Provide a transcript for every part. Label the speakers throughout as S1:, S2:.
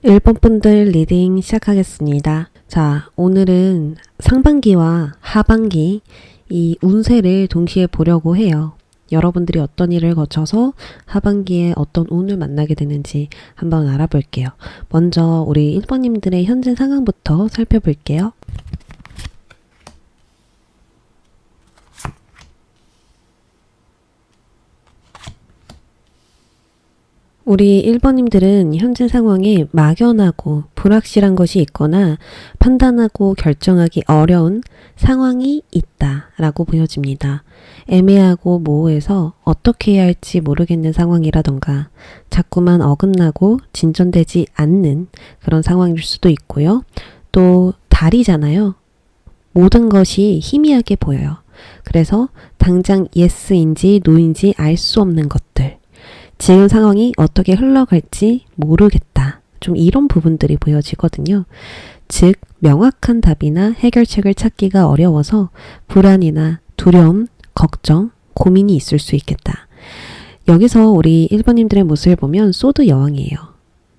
S1: 1번 분들 리딩 시작하겠습니다. 자, 오늘은 상반기와 하반기 이 운세를 동시에 보려고 해요. 여러분들이 어떤 일을 거쳐서 하반기에 어떤 운을 만나게 되는지 한번 알아볼게요. 먼저 우리 1번님들의 현재 상황부터 살펴볼게요. 우리 1번님들은 현재 상황에 막연하고 불확실한 것이 있거나 판단하고 결정하기 어려운 상황이 있다라고 보여집니다. 애매하고 모호해서 어떻게 해야 할지 모르겠는 상황이라던가 자꾸만 어긋나고 진전되지 않는 그런 상황일 수도 있고요. 또 달이잖아요. 모든 것이 희미하게 보여요. 그래서 당장 예스인지 노인지 알 수 없는 것들. 지금 상황이 어떻게 흘러갈지 모르겠다. 좀 이런 부분들이 보여지거든요. 즉, 명확한 답이나 해결책을 찾기가 어려워서 불안이나 두려움, 걱정, 고민이 있을 수 있겠다. 여기서 우리 1번님들의 모습을 보면 소드 여왕이에요.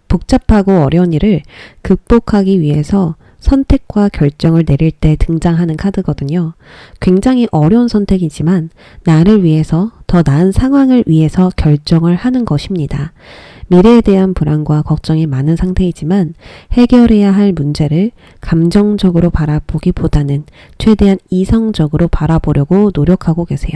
S1: 복잡하고 어려운 일을 극복하기 위해서 선택과 결정을 내릴 때 등장하는 카드거든요. 굉장히 어려운 선택이지만 나를 위해서 더 나은 상황을 위해서 결정을 하는 것입니다. 미래에 대한 불안과 걱정이 많은 상태이지만 해결해야 할 문제를 감정적으로 바라보기보다는 최대한 이성적으로 바라보려고 노력하고 계세요.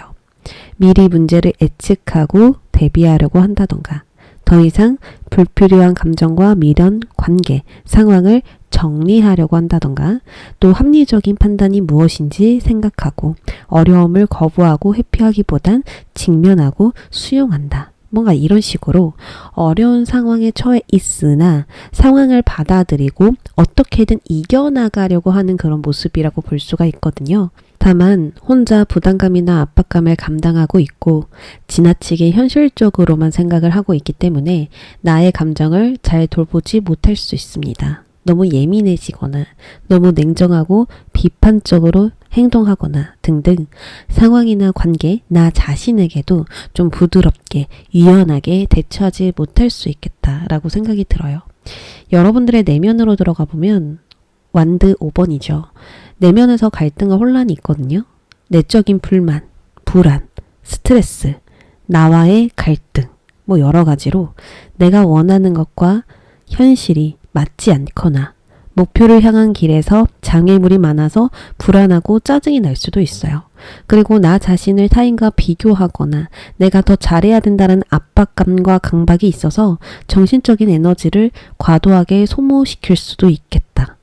S1: 미리 문제를 예측하고 대비하려고 한다던가 더 이상 불필요한 감정과 미련, 관계, 상황을 정리하려고 한다던가 또 합리적인 판단이 무엇인지 생각하고 어려움을 거부하고 회피하기보단 직면하고 수용한다. 뭔가 이런 식으로 어려운 상황에 처해 있으나 상황을 받아들이고 어떻게든 이겨나가려고 하는 그런 모습이라고 볼 수가 있거든요. 다만 혼자 부담감이나 압박감을 감당하고 있고 지나치게 현실적으로만 생각을 하고 있기 때문에 나의 감정을 잘 돌보지 못할 수 있습니다. 너무 예민해지거나 너무 냉정하고 비판적으로 행동하거나 등등 상황이나 관계, 나 자신에게도 좀 부드럽게 유연하게 대처하지 못할 수 있겠다라고 생각이 들어요. 여러분들의 내면으로 들어가 보면 완드 5번이죠. 내면에서 갈등과 혼란이 있거든요. 내적인 불만, 불안, 스트레스, 나와의 갈등, 뭐 여러 가지로 내가 원하는 것과 현실이 맞지 않거나 목표를 향한 길에서 장애물이 많아서 불안하고 짜증이 날 수도 있어요. 그리고 나 자신을 타인과 비교하거나 내가 더 잘해야 된다는 압박감과 강박이 있어서 정신적인 에너지를 과도하게 소모시킬 수도 있겠다.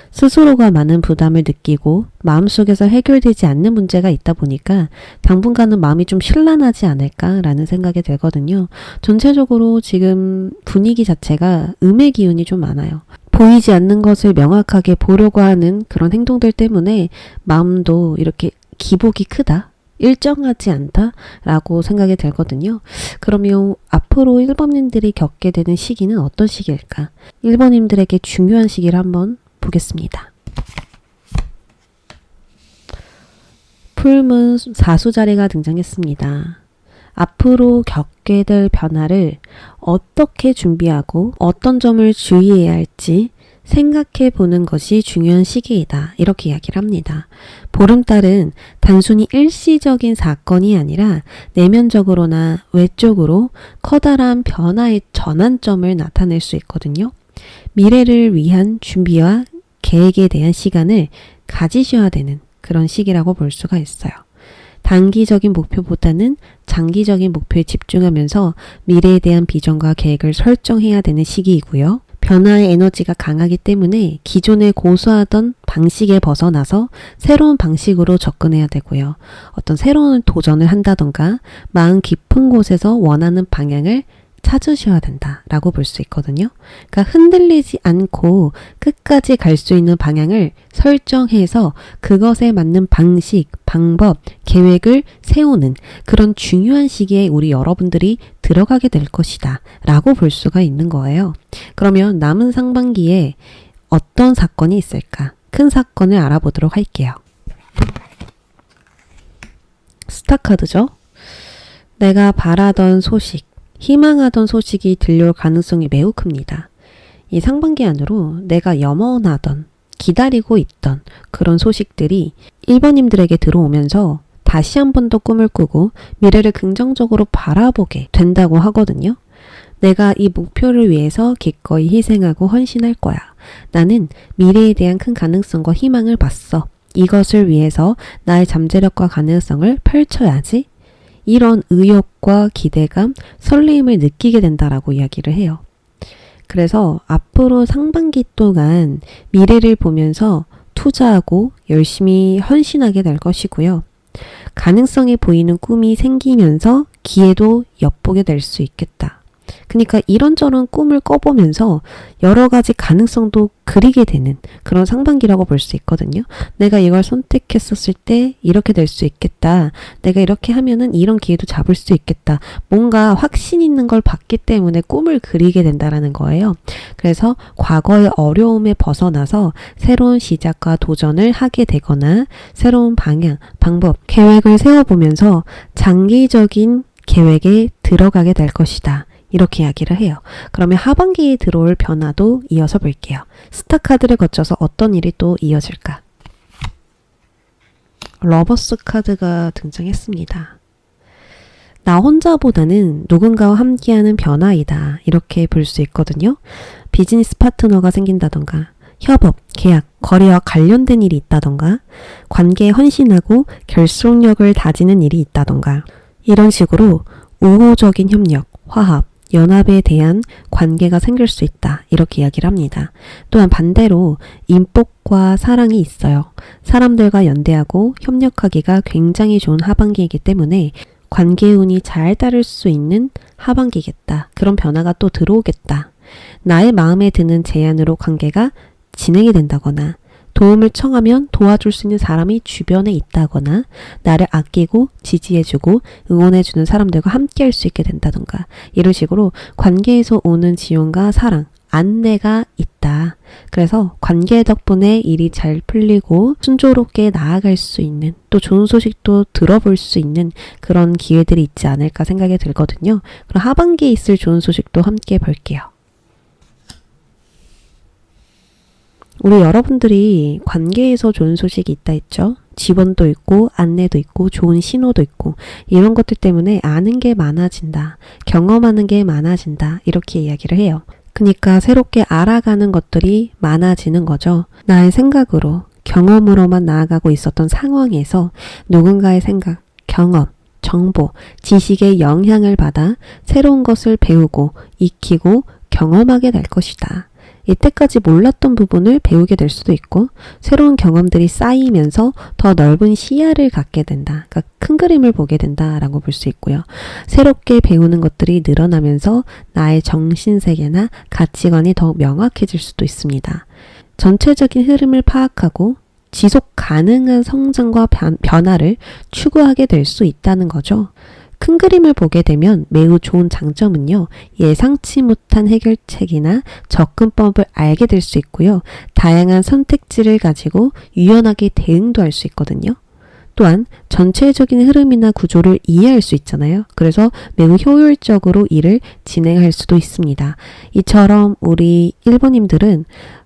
S1: 스스로가 많은 부담을 느끼고 마음속에서 해결되지 않는 문제가 있다 보니까 당분간은 마음이 좀 신란하지 않을까라는 생각이 들거든요. 전체적으로 지금 분위기 자체가 음의 기운이 좀 많아요. 보이지 않는 것을 명확하게 보려고 하는 그런 행동들 때문에 마음도 이렇게 기복이 크다. 일정하지 않다라고 생각이 들거든요. 그러면 앞으로 1번님들이 겪게 되는 시기는 어떤 시기일까? 1번님들에게 중요한 시기를 한번 보겠습니다. 풀문 사수자리가 등장했습니다. 앞으로 겪게 될 변화를 어떻게 준비하고 어떤 점을 주의해야 할지 생각해 보는 것이 중요한 시기이다. 이렇게 이야기를 합니다. 보름달은 단순히 일시적인 사건이 아니라 내면적으로나 외적으로 커다란 변화의 전환점을 나타낼 수 있거든요. 미래를 위한 준비와 계획에 대한 시간을 가지셔야 되는 그런 시기라고 볼 수가 있어요. 단기적인 목표보다는 장기적인 목표에 집중하면서 미래에 대한 비전과 계획을 설정해야 되는 시기이고요. 변화의 에너지가 강하기 때문에 기존에 고수하던 방식에 벗어나서 새로운 방식으로 접근해야 되고요. 어떤 새로운 도전을 한다던가 마음 깊은 곳에서 원하는 방향을 찾으셔야 된다라고 볼 수 있거든요. 그러니까 흔들리지 않고 끝까지 갈 수 있는 방향을 설정해서 그것에 맞는 방식, 방법, 계획을 세우는 그런 중요한 시기에 우리 여러분들이 들어가게 될 것이다 라고 볼 수가 있는 거예요. 그러면 남은 상반기에 어떤 사건이 있을까? 큰 사건을 알아보도록 할게요. 스타카드죠? 내가 바라던 소식, 희망하던 소식이 들려올 가능성이 매우 큽니다. 이 상반기 안으로 내가 염원하던, 기다리고 있던 그런 소식들이 1번님들에게 들어오면서 다시 한 번 더 꿈을 꾸고 미래를 긍정적으로 바라보게 된다고 하거든요. 내가 이 목표를 위해서 기꺼이 희생하고 헌신할 거야. 나는 미래에 대한 큰 가능성과 희망을 봤어. 이것을 위해서 나의 잠재력과 가능성을 펼쳐야지. 이런 의욕과 기대감, 설레임을 느끼게 된다라고 이야기를 해요. 그래서 앞으로 상반기 동안 미래를 보면서 투자하고 열심히 헌신하게 될 것이고요. 가능성이 보이는 꿈이 생기면서 기회도 엿보게 될 수 있겠다. 그러니까 이런저런 꿈을 꿔보면서 여러 가지 가능성도 그리게 되는 그런 상반기라고 볼 수 있거든요. 내가 이걸 선택했었을 때 이렇게 될 수 있겠다. 내가 이렇게 하면은 이런 기회도 잡을 수 있겠다. 뭔가 확신 있는 걸 봤기 때문에 꿈을 그리게 된다라는 거예요. 그래서 과거의 어려움에 벗어나서 새로운 시작과 도전을 하게 되거나 새로운 방향, 방법, 계획을 세워보면서 장기적인 계획에 들어가게 될 것이다. 이렇게 이야기를 해요. 그러면 하반기에 들어올 변화도 이어서 볼게요. 스타 카드를 거쳐서 어떤 일이 또 이어질까? 러버스 카드가 등장했습니다. 나 혼자보다는 누군가와 함께하는 변화이다. 이렇게 볼 수 있거든요. 비즈니스 파트너가 생긴다던가 협업, 계약, 거래와 관련된 일이 있다던가 관계에 헌신하고 결속력을 다지는 일이 있다던가 이런 식으로 우호적인 협력, 화합, 연합에 대한 관계가 생길 수 있다. 이렇게 이야기를 합니다. 또한 반대로 인복과 사랑이 있어요. 사람들과 연대하고 협력하기가 굉장히 좋은 하반기이기 때문에 관계의 운이 잘 따를 수 있는 하반기겠다. 그런 변화가 또 들어오겠다. 나의 마음에 드는 제안으로 관계가 진행이 된다거나 도움을 청하면 도와줄 수 있는 사람이 주변에 있다거나 나를 아끼고 지지해주고 응원해주는 사람들과 함께 할 수 있게 된다던가 이런 식으로 관계에서 오는 지원과 사랑, 안내가 있다. 그래서 관계 덕분에 일이 잘 풀리고 순조롭게 나아갈 수 있는 또 좋은 소식도 들어볼 수 있는 그런 기회들이 있지 않을까 생각이 들거든요. 그럼 하반기에 있을 좋은 소식도 함께 볼게요. 우리 여러분들이 관계에서 좋은 소식이 있다 했죠. 지원도 있고 안내도 있고 좋은 신호도 있고 이런 것들 때문에 아는 게 많아진다. 경험하는 게 많아진다. 이렇게 이야기를 해요. 그러니까 새롭게 알아가는 것들이 많아지는 거죠. 나의 생각으로 경험으로만 나아가고 있었던 상황에서 누군가의 생각, 경험, 정보, 지식의 영향을 받아 새로운 것을 배우고 익히고 경험하게 될 것이다. 이때까지 몰랐던 부분을 배우게 될 수도 있고 새로운 경험들이 쌓이면서 더 넓은 시야를 갖게 된다. 그러니까 큰 그림을 보게 된다라고 볼 수 있고요. 새롭게 배우는 것들이 늘어나면서 나의 정신세계나 가치관이 더 명확해질 수도 있습니다. 전체적인 흐름을 파악하고 지속 가능한 성장과 변화를 추구하게 될 수 있다는 거죠. 큰 그림을 보게 되면 매우 좋은 장점은요. 예상치 못한 해결책이나 접근법을 알게 될 수 있고요. 다양한 선택지를 가지고 유연하게 대응도 할 수 있거든요. 또한 전체적인 흐름이나 구조를 이해할 수 있잖아요. 그래서 매우 효율적으로 일을 진행할 수도 있습니다. 이처럼 우리 1번님들은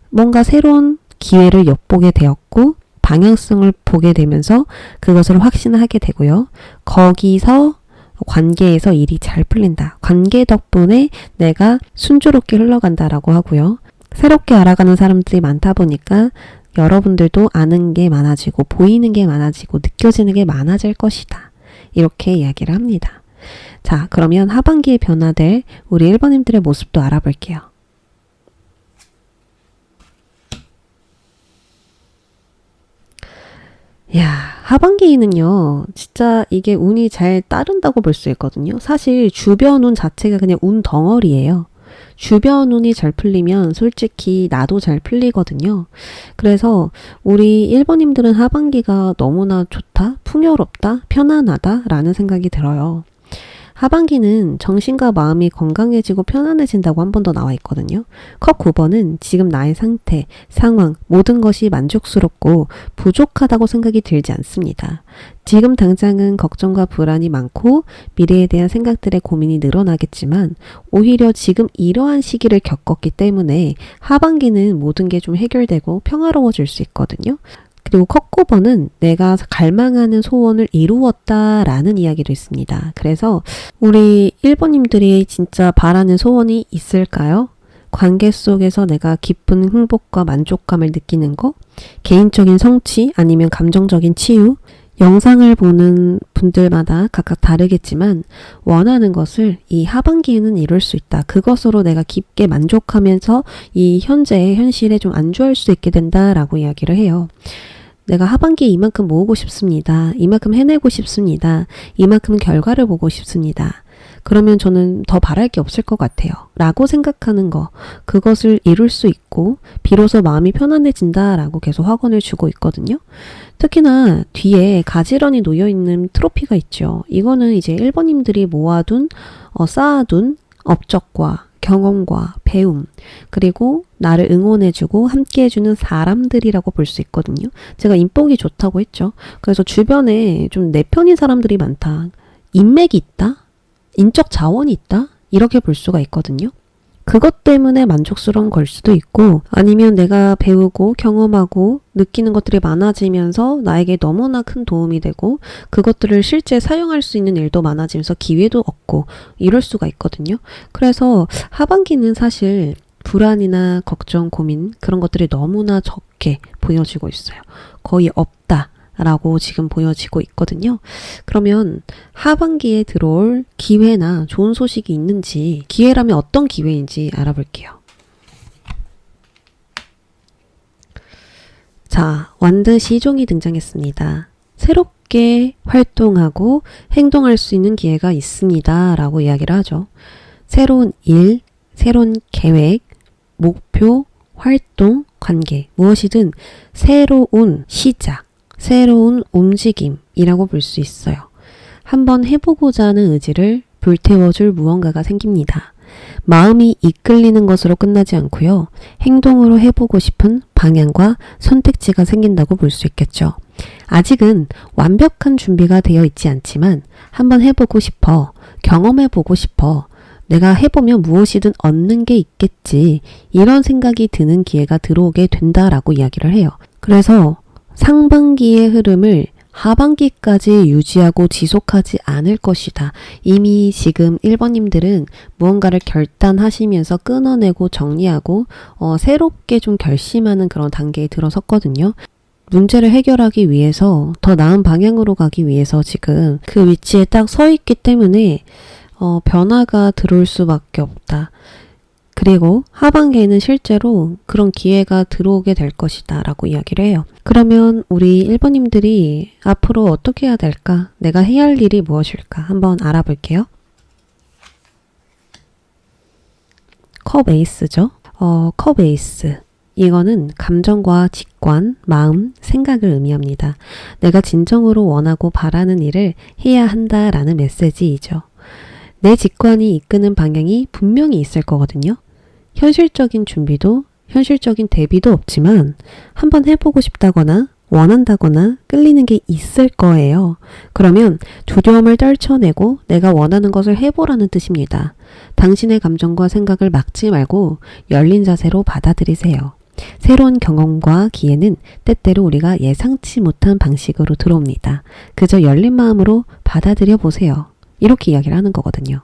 S1: 뭔가 새로운 기회를 엿보게 되었고 방향성을 보게 되면서 그것을 확신하게 되고요. 거기서 관계에서 일이 잘 풀린다. 관계 덕분에 내가 순조롭게 흘러간다라고 하고요. 새롭게 알아가는 사람들이 많다 보니까 여러분들도 아는 게 많아지고 보이는 게 많아지고 느껴지는 게 많아질 것이다. 이렇게 이야기를 합니다. 자, 그러면 하반기에 변화될 우리 1번님들의 모습도 알아볼게요. 야, 하반기에는요, 진짜 이게 운이 잘 따른다고 볼 수 있거든요. 사실 주변 운 자체가 그냥 운 덩어리예요. 주변 운이 잘 풀리면 솔직히 나도 잘 풀리거든요. 그래서 우리 1번님들은 하반기가 너무나 좋다, 풍요롭다, 편안하다 라는 생각이 들어요. 하반기는 정신과 마음이 건강해지고 편안해진다고 한 번 더 나와 있거든요. 컵 9번은 지금 나의 상태, 상황, 모든 것이 만족스럽고 부족하다고 생각이 들지 않습니다. 지금 당장은 걱정과 불안이 많고 미래에 대한 생각들의 고민이 늘어나겠지만 오히려 지금 이러한 시기를 겪었기 때문에 하반기는 모든 게 좀 해결되고 평화로워질 수 있거든요. 그리고 컵 9번은 내가 갈망하는 소원을 이루었다라는 이야기도 있습니다. 그래서 우리 1번님들이 진짜 바라는 소원이 있을까요? 관계 속에서 내가 기쁜 행복과 만족감을 느끼는 거, 개인적인 성취 아니면 감정적인 치유, 영상을 보는 분들마다 각각 다르겠지만 원하는 것을 이 하반기에는 이룰 수 있다. 그것으로 내가 깊게 만족하면서 이 현재의 현실에 좀 안주할 수 있게 된다라고 이야기를 해요. 내가 하반기에 이만큼 모으고 싶습니다. 이만큼 해내고 싶습니다. 이만큼 결과를 보고 싶습니다. 그러면 저는 더 바랄 게 없을 것 같아요. 라고 생각하는 거, 그것을 이룰 수 있고 비로소 마음이 편안해진다 라고 계속 확언을 주고 있거든요. 특히나 뒤에 가지런히 놓여있는 트로피가 있죠. 이거는 이제 1번님들이 모아둔, 쌓아둔 업적과 경험과 배움, 그리고 나를 응원해주고 함께해주는 사람들이라고 볼 수 있거든요. 제가 인복이 좋다고 했죠. 그래서 주변에 좀 내 편인 사람들이 많다. 인맥이 있다? 인적 자원이 있다? 이렇게 볼 수가 있거든요. 그것 때문에 만족스러운 걸 수도 있고 아니면 내가 배우고 경험하고 느끼는 것들이 많아지면서 나에게 너무나 큰 도움이 되고 그것들을 실제 사용할 수 있는 일도 많아지면서 기회도 얻고 이럴 수가 있거든요. 그래서 하반기는 사실 불안이나 걱정, 고민 그런 것들이 너무나 적게 보여지고 있어요. 거의 없다. 라고 지금 보여지고 있거든요. 그러면 하반기에 들어올 기회나 좋은 소식이 있는지, 기회라면 어떤 기회인지 알아볼게요. 자, 완드 시종이 등장했습니다. 새롭게 활동하고 행동할 수 있는 기회가 있습니다. 라고 이야기를 하죠. 새로운 일, 새로운 계획, 목표, 활동, 관계, 무엇이든 새로운 시작, 새로운 움직임이라고 볼 수 있어요. 한번 해보고자 하는 의지를 불태워줄 무언가가 생깁니다. 마음이 이끌리는 것으로 끝나지 않고요. 행동으로 해보고 싶은 방향과 선택지가 생긴다고 볼 수 있겠죠. 아직은 완벽한 준비가 되어 있지 않지만 한번 해보고 싶어, 경험해보고 싶어, 내가 해보면 무엇이든 얻는 게 있겠지, 이런 생각이 드는 기회가 들어오게 된다라고 이야기를 해요. 그래서 상반기의 흐름을 하반기까지 유지하고 지속하지 않을 것이다. 이미 지금 1번님들은 무언가를 결단하시면서 끊어내고 정리하고 새롭게 좀 결심하는 그런 단계에 들어섰거든요. 문제를 해결하기 위해서 더 나은 방향으로 가기 위해서 지금 그 위치에 딱 서 있기 때문에 변화가 들어올 수밖에 없다. 그리고 하반기에는 실제로 그런 기회가 들어오게 될 것이다 라고 이야기를 해요. 그러면 우리 1번님들이 앞으로 어떻게 해야 될까? 내가 해야 할 일이 무엇일까? 한번 알아볼게요. 컵 에이스죠. 컵 에이스. 이거는 감정과 직관, 마음, 생각을 의미합니다. 내가 진정으로 원하고 바라는 일을 해야 한다라는 메시지이죠. 내 직관이 이끄는 방향이 분명히 있을 거거든요. 현실적인 준비도 현실적인 대비도 없지만 한번 해보고 싶다거나 원한다거나 끌리는 게 있을 거예요. 그러면 두려움을 떨쳐내고 내가 원하는 것을 해보라는 뜻입니다. 당신의 감정과 생각을 막지 말고 열린 자세로 받아들이세요. 새로운 경험과 기회는 때때로 우리가 예상치 못한 방식으로 들어옵니다. 그저 열린 마음으로 받아들여 보세요. 이렇게 이야기를 하는 거거든요.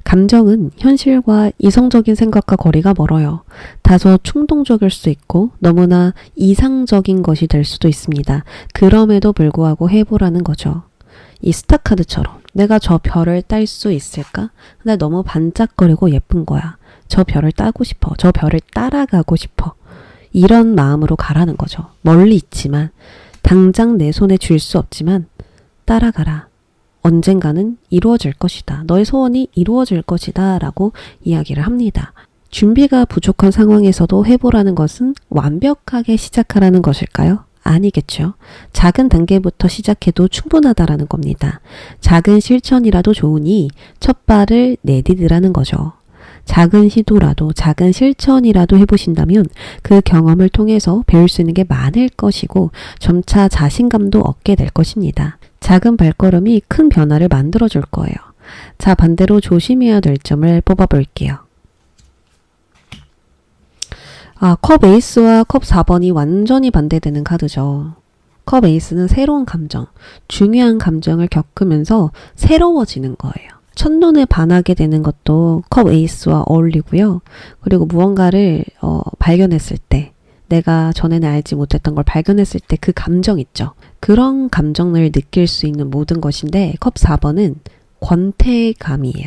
S1: 감정은 현실과 이성적인 생각과 거리가 멀어요. 다소 충동적일 수 있고 너무나 이상적인 것이 될 수도 있습니다. 그럼에도 불구하고 해보라는 거죠. 이 스타카드처럼 내가 저 별을 딸 수 있을까? 근데 너무 반짝거리고 예쁜 거야. 저 별을 따고 싶어. 저 별을 따라가고 싶어. 이런 마음으로 가라는 거죠. 멀리 있지만 당장 내 손에 쥘 수 없지만 따라가라. 언젠가는 이루어질 것이다. 너의 소원이 이루어질 것이다. 라고 이야기를 합니다. 준비가 부족한 상황에서도 해보라는 것은 완벽하게 시작하라는 것일까요? 아니겠죠. 작은 단계부터 시작해도 충분하다라는 겁니다. 작은 실천이라도 좋으니 첫 발을 내디디라는 거죠. 작은 시도라도 작은 실천이라도 해보신다면 그 경험을 통해서 배울 수 있는 게 많을 것이고 점차 자신감도 얻게 될 것입니다. 작은 발걸음이 큰 변화를 만들어 줄 거예요. 자, 반대로 조심해야 될 점을 뽑아 볼게요. 컵 에이스와 컵 4번이 완전히 반대되는 카드죠. 컵 에이스는 새로운 감정, 중요한 감정을 겪으면서 새로워지는 거예요. 첫눈에 반하게 되는 것도 컵 에이스와 어울리고요. 그리고 무언가를 발견했을 때, 내가 전에는 알지 못했던 걸 발견했을 때 그 감정 있죠. 그런 감정을 느낄 수 있는 모든 것인데 컵 4번은 권태감이에요.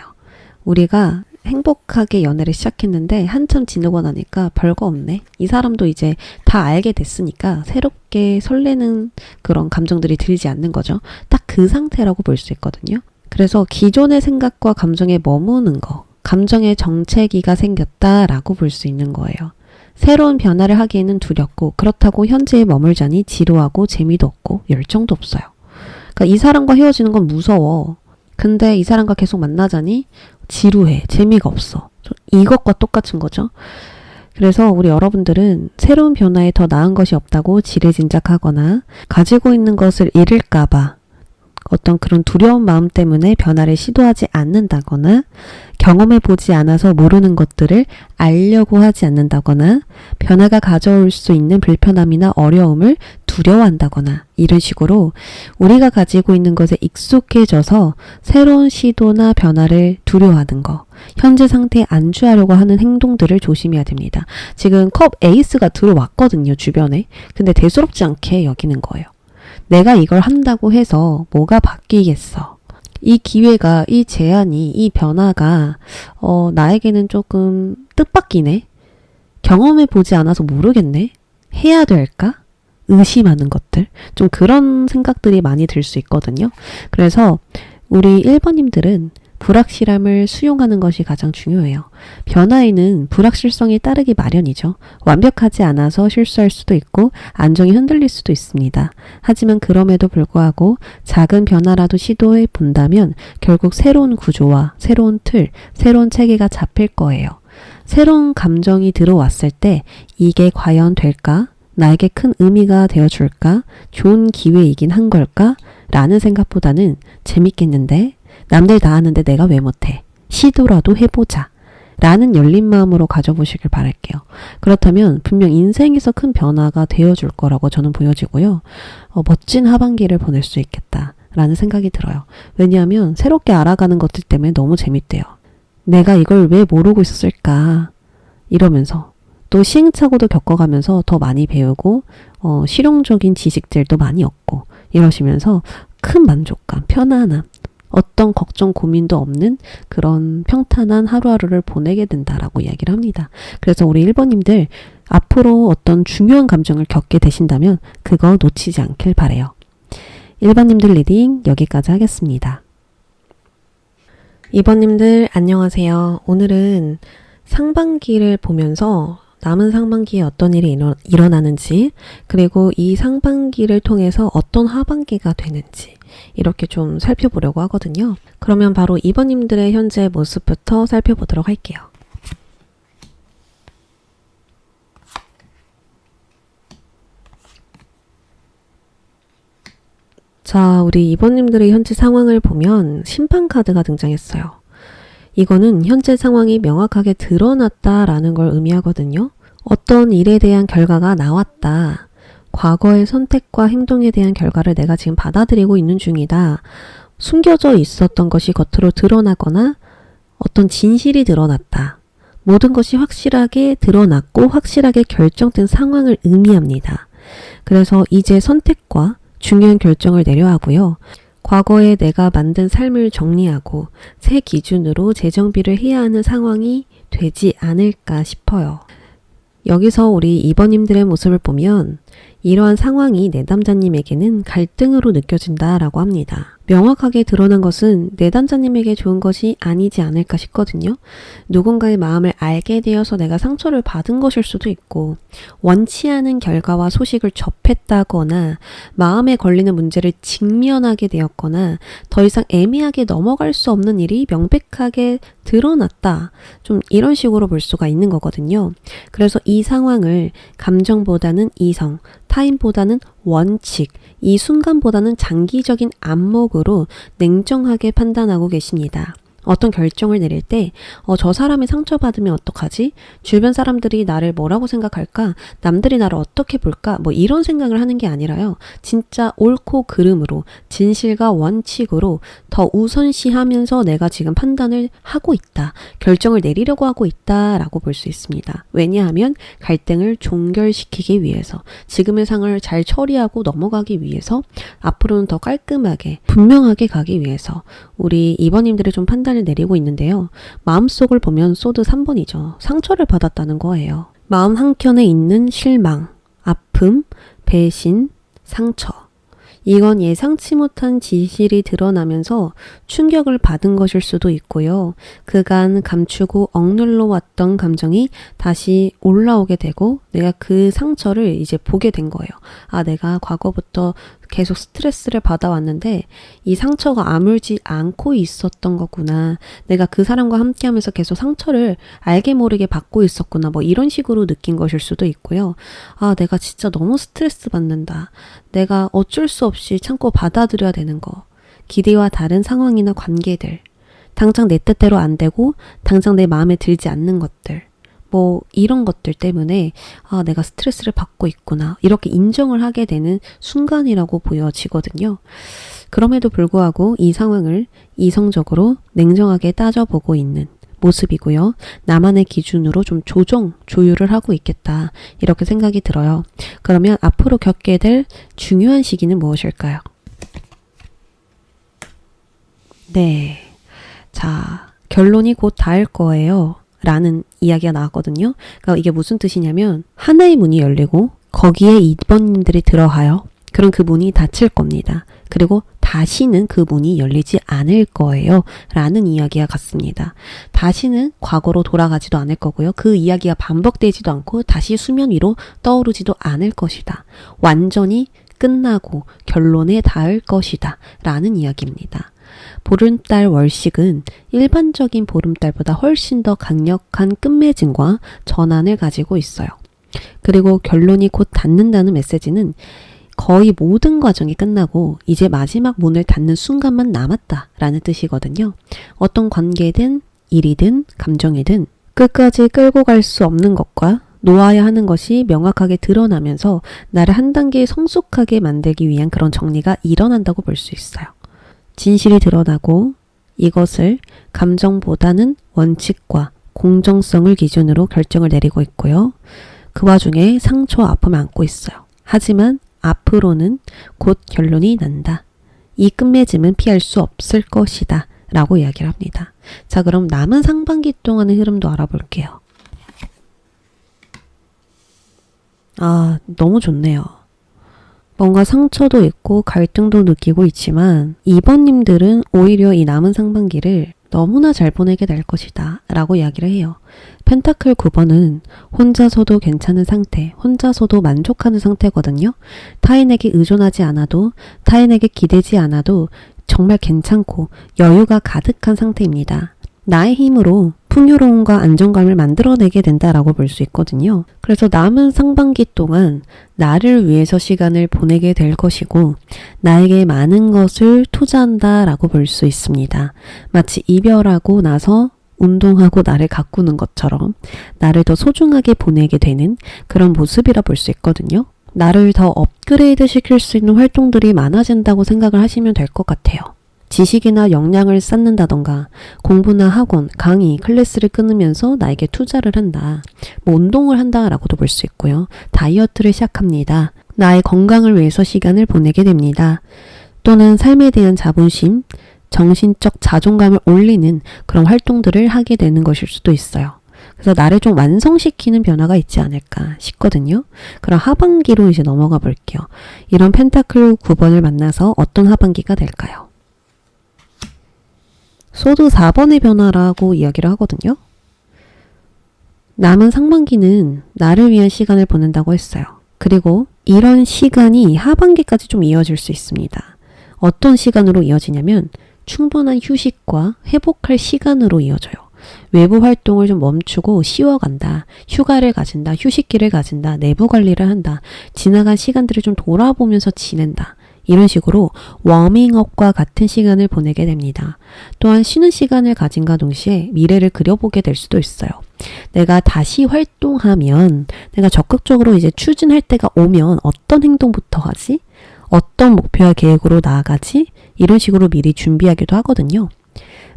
S1: 우리가 행복하게 연애를 시작했는데 한참 지나고 나니까 별거 없네. 이 사람도 이제 다 알게 됐으니까 새롭게 설레는 그런 감정들이 들지 않는 거죠. 딱 그 상태라고 볼 수 있거든요. 그래서 기존의 생각과 감정에 머무는 거, 감정의 정체기가 생겼다라고 볼 수 있는 거예요. 새로운 변화를 하기에는 두렵고 그렇다고 현재에 머물자니 지루하고 재미도 없고 열정도 없어요. 그러니까 이 사람과 헤어지는 건 무서워. 근데 이 사람과 계속 만나자니 지루해. 재미가 없어. 이것과 똑같은 거죠. 그래서 우리 여러분들은 새로운 변화에 더 나은 것이 없다고 지레짐작하거나 가지고 있는 것을 잃을까봐 어떤 그런 두려운 마음 때문에 변화를 시도하지 않는다거나 경험해보지 않아서 모르는 것들을 알려고 하지 않는다거나 변화가 가져올 수 있는 불편함이나 어려움을 두려워한다거나 이런 식으로 우리가 가지고 있는 것에 익숙해져서 새로운 시도나 변화를 두려워하는 거, 현재 상태에 안주하려고 하는 행동들을 조심해야 됩니다. 지금 컵 에이스가 들어왔거든요, 주변에. 근데 대수롭지 않게 여기는 거예요. 내가 이걸 한다고 해서 뭐가 바뀌겠어. 이 기회가, 이 제안이, 이 변화가 나에게는 조금 뜻밖이네. 경험해보지 않아서 모르겠네. 해야 될까? 의심하는 것들. 좀 그런 생각들이 많이 들 수 있거든요. 그래서 우리 1번님들은 불확실함을 수용하는 것이 가장 중요해요. 변화에는 불확실성이 따르기 마련이죠. 완벽하지 않아서 실수할 수도 있고 안정이 흔들릴 수도 있습니다. 하지만 그럼에도 불구하고 작은 변화라도 시도해 본다면 결국 새로운 구조와 새로운 틀, 새로운 체계가 잡힐 거예요. 새로운 감정이 들어왔을 때 이게 과연 될까? 나에게 큰 의미가 되어줄까? 좋은 기회이긴 한 걸까? 라는 생각보다는 재밌겠는데? 남들 다 하는데 내가 왜 못해? 시도라도 해보자. 라는 열린 마음으로 가져보시길 바랄게요. 그렇다면 분명 인생에서 큰 변화가 되어줄 거라고 저는 보여지고요. 멋진 하반기를 보낼 수 있겠다. 라는 생각이 들어요. 왜냐하면 새롭게 알아가는 것들 때문에 너무 재밌대요. 내가 이걸 왜 모르고 있었을까? 이러면서 또 시행착오도 겪어가면서 더 많이 배우고 실용적인 지식들도 많이 얻고 이러시면서 큰 만족감, 편안함, 어떤 걱정, 고민도 없는 그런 평탄한 하루하루를 보내게 된다라고 이야기를 합니다. 그래서 우리 1번님들 앞으로 어떤 중요한 감정을 겪게 되신다면 그거 놓치지 않길 바라요. 1번님들 리딩 여기까지 하겠습니다. 2번님들 안녕하세요. 오늘은 상반기를 보면서 남은 상반기에 어떤 일이 일어나는지 그리고 이 상반기를 통해서 어떤 하반기가 되는지 이렇게 좀 살펴보려고 하거든요. 그러면 바로 2번님들의 현재 모습부터 살펴보도록 할게요. 자, 우리 2번님들의 현재 상황을 보면 심판 카드가 등장했어요. 이거는 현재 상황이 명확하게 드러났다라는 걸 의미하거든요. 어떤 일에 대한 결과가 나왔다. 과거의 선택과 행동에 대한 결과를 내가 지금 받아들이고 있는 중이다. 숨겨져 있었던 것이 겉으로 드러나거나 어떤 진실이 드러났다. 모든 것이 확실하게 드러났고 확실하게 결정된 상황을 의미합니다. 그래서 이제 선택과 중요한 결정을 내려야 하고요. 과거에 내가 만든 삶을 정리하고 새 기준으로 재정비를 해야 하는 상황이 되지 않을까 싶어요. 여기서 우리 2번님들의 모습을 보면 이러한 상황이 내담자님에게는 갈등으로 느껴진다라고 합니다. 명확하게 드러난 것은 내담자님에게 좋은 것이 아니지 않을까 싶거든요. 누군가의 마음을 알게 되어서 내가 상처를 받은 것일 수도 있고, 원치 않은 결과와 소식을 접했다거나, 마음에 걸리는 문제를 직면하게 되었거나, 더 이상 애매하게 넘어갈 수 없는 일이 명백하게 드러났다. 좀 이런 식으로 볼 수가 있는 거거든요. 그래서 이 상황을 감정보다는 이성, 타인보다는 원칙, 이 순간보다는 장기적인 안목으로 냉정하게 판단하고 계십니다. 어떤 결정을 내릴 때 저 사람이 상처받으면 어떡하지? 주변 사람들이 나를 뭐라고 생각할까? 남들이 나를 어떻게 볼까? 뭐 이런 생각을 하는 게 아니라요. 진짜 옳고 그름으로 진실과 원칙으로 더 우선시하면서 내가 지금 판단을 하고 있다. 결정을 내리려고 하고 있다라고 볼 수 있습니다. 왜냐하면 갈등을 종결시키기 위해서, 지금의 상황을 잘 처리하고 넘어가기 위해서, 앞으로는 더 깔끔하게 분명하게 가기 위해서 우리 2번님들이 좀 판단을 내리고 있는데요. 마음속을 보면 소드 3번이죠. 상처를 받았다는 거예요. 마음 한켠에 있는 실망, 아픔, 배신, 상처. 이건 예상치 못한 진실이 드러나면서 충격을 받은 것일 수도 있고요. 그간 감추고 억눌러 왔던 감정이 다시 올라오게 되고 내가 그 상처를 이제 보게 된 거예요. 아, 내가 과거부터 계속 스트레스를 받아왔는데 이 상처가 아물지 않고 있었던 거구나. 내가 그 사람과 함께하면서 계속 상처를 알게 모르게 받고 있었구나. 뭐 이런 식으로 느낀 것일 수도 있고요. 아, 내가 진짜 너무 스트레스 받는다. 내가 어쩔 수 없이 참고 받아들여야 되는 거. 기대와 다른 상황이나 관계들. 당장 내 뜻대로 안 되고 당장 내 마음에 들지 않는 것들. 뭐 이런 것들 때문에 아, 내가 스트레스를 받고 있구나. 이렇게 인정을 하게 되는 순간이라고 보여지거든요. 그럼에도 불구하고 이 상황을 이성적으로 냉정하게 따져보고 있는 모습이고요. 나만의 기준으로 좀 조율을 하고 있겠다. 이렇게 생각이 들어요. 그러면 앞으로 겪게 될 중요한 시기는 무엇일까요? 네. 자, 결론이 곧 닿을 거예요. 라는 이야기가 나왔거든요. 그러니까 이게 무슨 뜻이냐면 하나의 문이 열리고 거기에 2번님들이 들어가요. 그럼 그 문이 닫힐 겁니다. 그리고 다시는 그 문이 열리지 않을 거예요. 라는 이야기가 같습니다. 다시는 과거로 돌아가지도 않을 거고요. 그 이야기가 반복되지도 않고 다시 수면 위로 떠오르지도 않을 것이다. 완전히 끝나고 결론에 닿을 것이다. 라는 이야기입니다. 보름달 월식은 일반적인 보름달보다 훨씬 더 강력한 끝맺음과 전환을 가지고 있어요. 그리고 결론이 곧 닿는다는 메시지는 거의 모든 과정이 끝나고 이제 마지막 문을 닫는 순간만 남았다라는 뜻이거든요. 어떤 관계든 일이든 감정이든 끝까지 끌고 갈 수 없는 것과 놓아야 하는 것이 명확하게 드러나면서 나를 한 단계 성숙하게 만들기 위한 그런 정리가 일어난다고 볼 수 있어요. 진실이 드러나고 이것을 감정보다는 원칙과 공정성을 기준으로 결정을 내리고 있고요. 그 와중에 상처와 아픔을 안고 있어요. 하지만 앞으로는 곧 결론이 난다. 이 끝맺음은 피할 수 없을 것이다. 라고 이야기를 합니다. 자, 그럼 남은 상반기 동안의 흐름도 알아볼게요. 아, 너무 좋네요. 뭔가 상처도 있고 갈등도 느끼고 있지만 2번님들은 오히려 이 남은 상반기를 너무나 잘 보내게 될 것이다 라고 이야기를 해요. 펜타클 9번은 혼자서도 괜찮은 상태, 혼자서도 만족하는 상태거든요. 타인에게 의존하지 않아도, 타인에게 기대지 않아도 정말 괜찮고 여유가 가득한 상태입니다. 나의 힘으로 풍요로움과 안정감을 만들어내게 된다라고 볼 수 있거든요. 그래서 남은 상반기 동안 나를 위해서 시간을 보내게 될 것이고 나에게 많은 것을 투자한다라고 볼 수 있습니다. 마치 이별하고 나서 운동하고 나를 가꾸는 것처럼 나를 더 소중하게 보내게 되는 그런 모습이라 볼 수 있거든요. 나를 더 업그레이드 시킬 수 있는 활동들이 많아진다고 생각을 하시면 될 것 같아요. 지식이나 역량을 쌓는다던가 공부나 학원, 강의, 클래스를 끊으면서 나에게 투자를 한다. 뭐 운동을 한다라고도 볼 수 있고요. 다이어트를 시작합니다. 나의 건강을 위해서 시간을 보내게 됩니다. 또는 삶에 대한 자부심, 정신적 자존감을 올리는 그런 활동들을 하게 되는 것일 수도 있어요. 그래서 나를 좀 완성시키는 변화가 있지 않을까 싶거든요. 그럼 하반기로 이제 넘어가 볼게요. 이런 펜타클 9번을 만나서 어떤 하반기가 될까요? 소드 4번의 변화라고 이야기를 하거든요. 남은 상반기는 나를 위한 시간을 보낸다고 했어요. 그리고 이런 시간이 하반기까지 좀 이어질 수 있습니다. 어떤 시간으로 이어지냐면 충분한 휴식과 회복할 시간으로 이어져요. 외부 활동을 좀 멈추고 쉬어간다. 휴가를 가진다. 휴식기를 가진다. 내부 관리를 한다. 지나간 시간들을 좀 돌아보면서 지낸다. 이런 식으로 워밍업과 같은 시간을 보내게 됩니다. 또한 쉬는 시간을 가진과 동시에 미래를 그려보게 될 수도 있어요. 내가 다시 활동하면, 내가 적극적으로 이제 추진할 때가 오면 어떤 행동부터 하지? 어떤 목표와 계획으로 나아가지? 이런 식으로 미리 준비하기도 하거든요.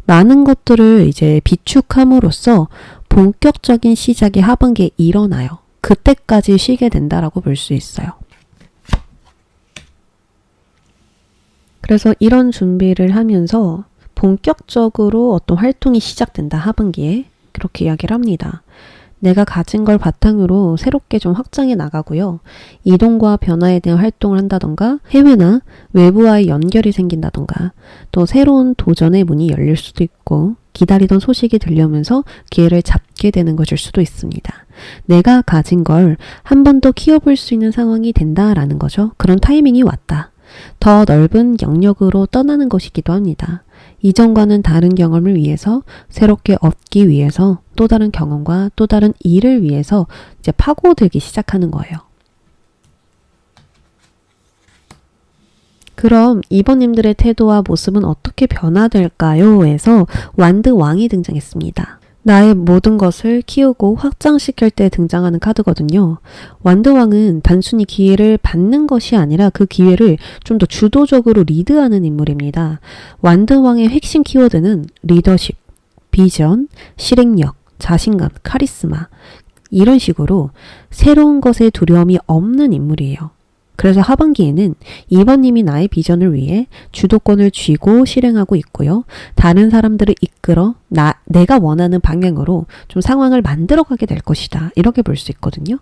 S1: 많은 것들을 이제 비축함으로써 본격적인 시작이 하반기에 일어나요. 그때까지 쉬게 된다라고 볼 수 있어요. 그래서 이런 준비를 하면서 본격적으로 어떤 활동이 시작된다, 하반기에. 그렇게 이야기를 합니다. 내가 가진 걸 바탕으로 새롭게 좀 확장해 나가고요. 이동과 변화에 대한 활동을 한다던가, 해외나 외부와의 연결이 생긴다던가, 또 새로운 도전의 문이 열릴 수도 있고, 기다리던 소식이 들려오면서 기회를 잡게 되는 것일 수도 있습니다. 내가 가진 걸 한 번 더 키워볼 수 있는 상황이 된다라는 거죠. 그런 타이밍이 왔다. 더 넓은 영역으로 떠나는 것이기도 합니다. 이전과는 다른 경험을 위해서, 새롭게 얻기 위해서, 또 다른 경험과 또 다른 일을 위해서 이제 파고들기 시작하는 거예요. 그럼 이번님들의 태도와 모습은 어떻게 변화될까요? 에서 완드 왕이 등장했습니다. 나의 모든 것을 키우고 확장시킬 때 등장하는 카드거든요. 완드 왕은 단순히 기회를 받는 것이 아니라 그 기회를 좀 더 주도적으로 리드하는 인물입니다. 완드 왕의 핵심 키워드는 리더십, 비전, 실행력, 자신감, 카리스마, 이런 식으로 새로운 것에 두려움이 없는 인물이에요. 그래서 하반기에는 2번님이 나의 비전을 위해 주도권을 쥐고 실행하고 있고요. 다른 사람들을 이끌어 내가 원하는 방향으로 좀 상황을 만들어가게 될 것이다. 이렇게 볼 수 있거든요.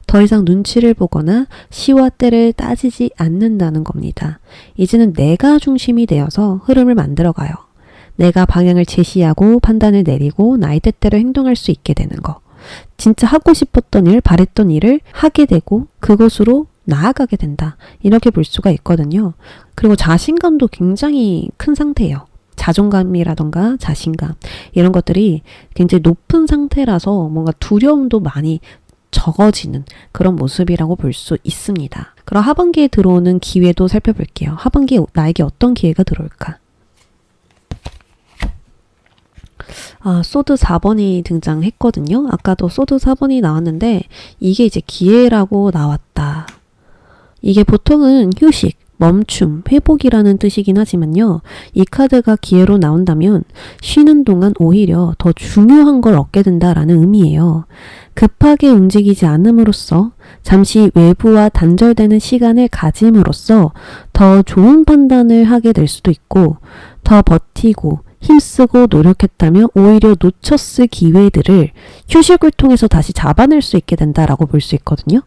S1: 더 이상 눈치를 보거나 시와 때를 따지지 않는다는 겁니다. 이제는 내가 중심이 되어서 흐름을 만들어가요. 내가 방향을 제시하고 판단을 내리고 나의 뜻대로 행동할 수 있게 되는 거. 진짜 하고 싶었던 일, 바랬던 일을 하게 되고 그것으로 나아가게 된다. 이렇게 볼 수가 있거든요. 그리고 자신감도 굉장히 큰 상태예요. 자존감이라던가 자신감 이런 것들이 굉장히 높은 상태라서 뭔가 두려움도 많이 적어지는 그런 모습이라고 볼 수 있습니다. 그럼 하반기에 들어오는 기회도 살펴볼게요. 하반기에 나에게 어떤 기회가 들어올까? 소드 4번이 등장했거든요. 아까도 소드 4번이 나왔는데 이게 이제 기회라고 나왔다. 이게 보통은 휴식, 멈춤, 회복이라는 뜻이긴 하지만요. 이 카드가 기회로 나온다면 쉬는 동안 오히려 더 중요한 걸 얻게 된다라는 의미예요. 급하게 움직이지 않음으로써 잠시 외부와 단절되는 시간을 가짐으로써 더 좋은 판단을 하게 될 수도 있고 더 버티고 힘쓰고 노력했다면 오히려 놓쳤을 기회들을 휴식을 통해서 다시 잡아낼 수 있게 된다라고 볼 수 있거든요.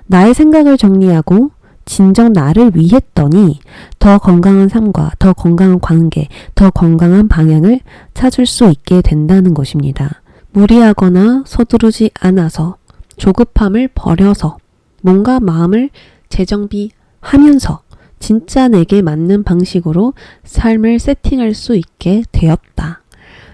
S1: 나의 생각을 정리하고 진정 나를 위했더니 더 건강한 삶과 더 건강한 관계, 더 건강한 방향을 찾을 수 있게 된다는 것입니다. 무리하거나 서두르지 않아서 조급함을 버려서 뭔가 마음을 재정비하면서 진짜 내게 맞는 방식으로 삶을 세팅할 수 있게 되었다.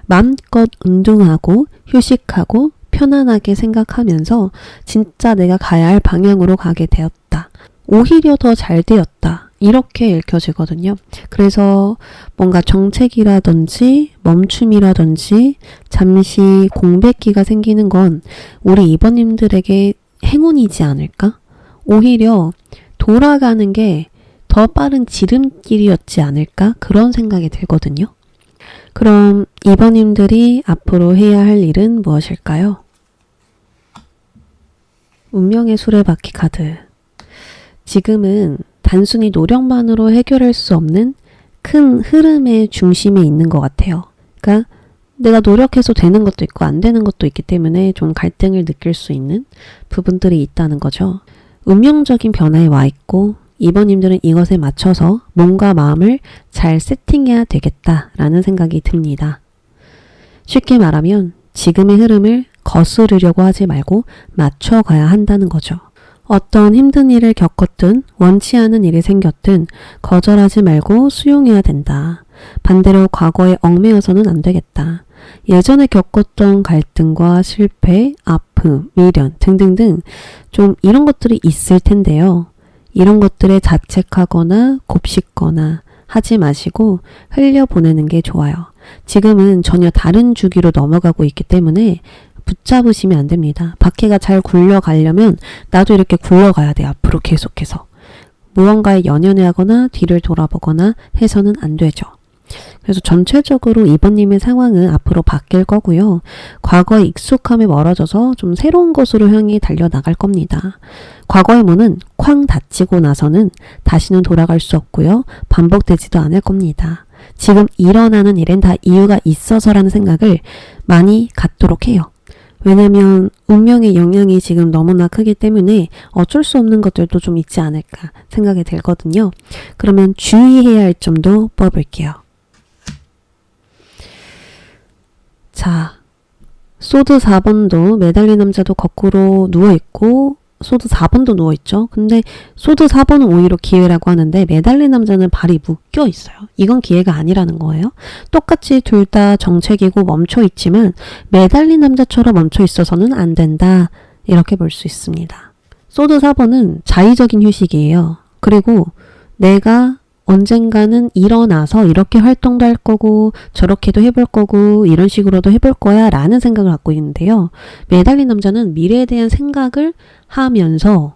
S1: 마음껏 운동하고 휴식하고 편안하게 생각하면서 진짜 내가 가야 할 방향으로 가게 되었다. 오히려 더 잘 되었다. 이렇게 읽혀지거든요. 그래서 뭔가 정책이라든지 멈춤이라든지 잠시 공백기가 생기는 건 우리 이번님들에게 행운이지 않을까? 오히려 돌아가는 게 더 빠른 지름길이었지 않을까? 그런 생각이 들거든요. 그럼 이번님들이 앞으로 해야 할 일은 무엇일까요? 운명의 수레바퀴 카드. 지금은 단순히 노력만으로 해결할 수 없는 큰 흐름의 중심에 있는 것 같아요. 그러니까 내가 노력해서 되는 것도 있고 안 되는 것도 있기 때문에 좀 갈등을 느낄 수 있는 부분들이 있다는 거죠. 운명적인 변화에 와 있고 2번님들은 이것에 맞춰서 몸과 마음을 잘 세팅해야 되겠다라는 생각이 듭니다. 쉽게 말하면 지금의 흐름을 거스르려고 하지 말고 맞춰가야 한다는 거죠. 어떤 힘든 일을 겪었든 원치 않은 일이 생겼든 거절하지 말고 수용해야 된다. 반대로 과거에 얽매여서는 안 되겠다. 예전에 겪었던 갈등과 실패, 아픔, 미련 등등등 좀 이런 것들이 있을 텐데요. 이런 것들에 자책하거나 곱씹거나 하지 마시고 흘려보내는 게 좋아요. 지금은 전혀 다른 주기로 넘어가고 있기 때문에 붙잡으시면 안 됩니다. 바퀴가 잘 굴러가려면 나도 이렇게 굴러가야 돼요. 앞으로 계속해서. 무언가에 연연해 하거나 뒤를 돌아보거나 해서는 안 되죠. 그래서 전체적으로 2번님의 상황은 앞으로 바뀔 거고요. 과거의 익숙함에 멀어져서 좀 새로운 것으로 향해 달려나갈 겁니다. 과거의 문은 쾅 닫히고 나서는 다시는 돌아갈 수 없고요. 반복되지도 않을 겁니다. 지금 일어나는 일엔 다 이유가 있어서라는 생각을 많이 갖도록 해요. 왜냐면 운명의 영향이 지금 너무나 크기 때문에 어쩔 수 없는 것들도 좀 있지 않을까 생각이 들거든요. 그러면 주의해야 할 점도 뽑아볼게요. 자, 소드 4번도 매달린 남자도 거꾸로 누워있고 소드 4번도 누워있죠. 근데 소드 4번은 오히려 기회라고 하는데 매달린 남자는 발이 묶여있어요. 이건 기회가 아니라는 거예요. 똑같이 둘 다 정책이고 멈춰있지만 매달린 남자처럼 멈춰있어서는 안 된다. 이렇게 볼 수 있습니다. 소드 4번은 자의적인 휴식이에요. 그리고 내가 언젠가는 일어나서 이렇게 활동도 할 거고 저렇게도 해볼 거고 이런 식으로도 해볼 거야 라는 생각을 갖고 있는데요. 매달린 남자는 미래에 대한 생각을 하면서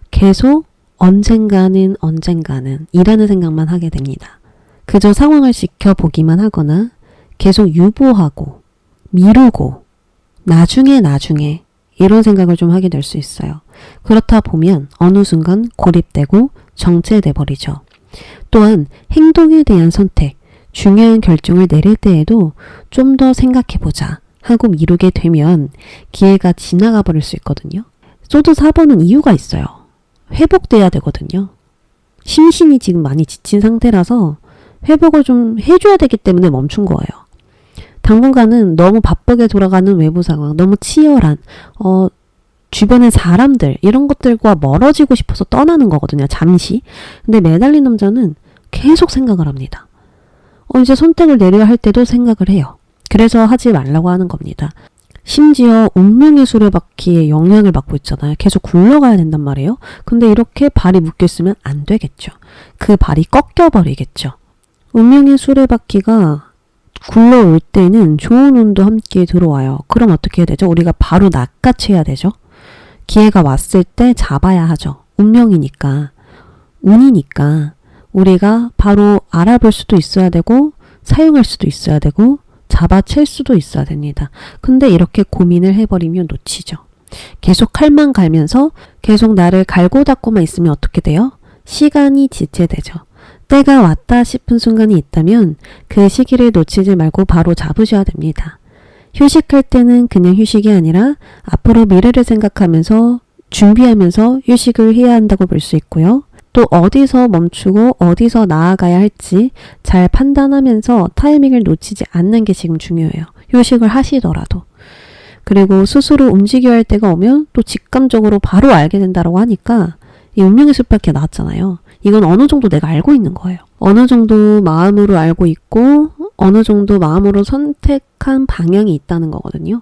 S1: 계속 언젠가는 이라는 생각만 하게 됩니다. 그저 상황을 지켜보기만 하거나 계속 유보하고 미루고 나중에 이런 생각을 좀 하게 될 수 있어요. 그렇다 보면 어느 순간 고립되고 정체돼 버리죠. 또한 행동에 대한 선택, 중요한 결정을 내릴 때에도 좀 더 생각해보자 하고 미루게 되면 기회가 지나가 버릴 수 있거든요. 소드 4번은 이유가 있어요. 회복돼야 되거든요. 심신이 지금 많이 지친 상태라서 회복을 좀 해줘야 되기 때문에 멈춘 거예요. 당분간은 너무 바쁘게 돌아가는 외부 상황, 너무 치열한 주변의 사람들 이런 것들과 멀어지고 싶어서 떠나는 거거든요. 잠시. 근데 매달린 남자는 계속 생각을 합니다. 이제 선택을 내려야 할 때도 생각을 해요. 그래서 하지 말라고 하는 겁니다. 심지어 운명의 수레바퀴에 영향을 받고 있잖아요. 계속 굴러가야 된단 말이에요. 근데 이렇게 발이 묶여있으면 안 되겠죠. 그 발이 꺾여버리겠죠. 운명의 수레바퀴가 굴러올 때는 좋은 운도 함께 들어와요. 그럼 어떻게 해야 되죠? 우리가 바로 낚아채야 되죠. 기회가 왔을 때 잡아야 하죠. 운명이니까, 운이니까 우리가 바로 알아볼 수도 있어야 되고 사용할 수도 있어야 되고 잡아챌 수도 있어야 됩니다. 근데 이렇게 고민을 해버리면 놓치죠. 계속 칼만 갈면서 계속 나를 갈고 닦고만 있으면 어떻게 돼요? 시간이 지체되죠. 때가 왔다 싶은 순간이 있다면 그 시기를 놓치지 말고 바로 잡으셔야 됩니다. 휴식할 때는 그냥 휴식이 아니라 앞으로 미래를 생각하면서 준비하면서 휴식을 해야 한다고 볼 수 있고요. 또 어디서 멈추고 어디서 나아가야 할지 잘 판단하면서 타이밍을 놓치지 않는 게 지금 중요해요. 휴식을 하시더라도. 그리고 스스로 움직여야 할 때가 오면 또 직감적으로 바로 알게 된다고 하니까 이 운명의 숲밖에 나왔잖아요. 이건 어느 정도 내가 알고 있는 거예요. 어느 정도 마음으로 알고 있고 어느 정도 마음으로 선택한 방향이 있다는 거거든요.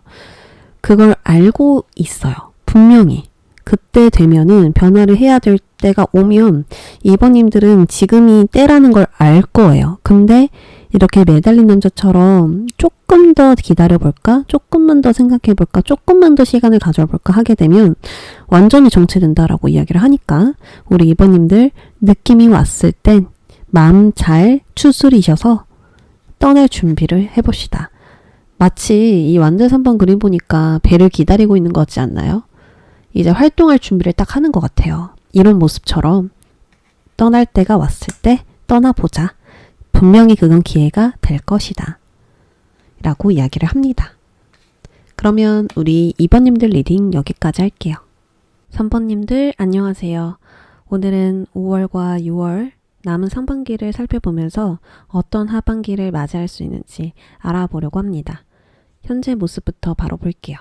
S1: 그걸 알고 있어요. 분명히. 그때 되면은 변화를 해야 될 때가 오면 2번님들은 지금이 때라는 걸 알 거예요. 근데 이렇게 매달린 남자처럼 조금 더 기다려볼까? 조금만 더 생각해볼까? 조금만 더 시간을 가져볼까? 하게 되면 완전히 정체된다라고 이야기를 하니까 우리 2번님들 느낌이 왔을 땐 마음 잘 추스리셔서 떠날 준비를 해봅시다. 마치 이 완전 3번 그림 보니까 배를 기다리고 있는 것 같지 않나요? 이제 활동할 준비를 딱 하는 것 같아요. 이런 모습처럼 떠날 때가 왔을 때 떠나보자. 분명히 그건 기회가 될 것이다. 라고 이야기를 합니다. 그러면 우리 2번님들 리딩 여기까지 할게요. 3번님들 안녕하세요. 오늘은 5월과 6월 남은 상반기를 살펴보면서 어떤 하반기를 맞이할 수 있는지 알아보려고 합니다. 현재 모습부터 바로 볼게요.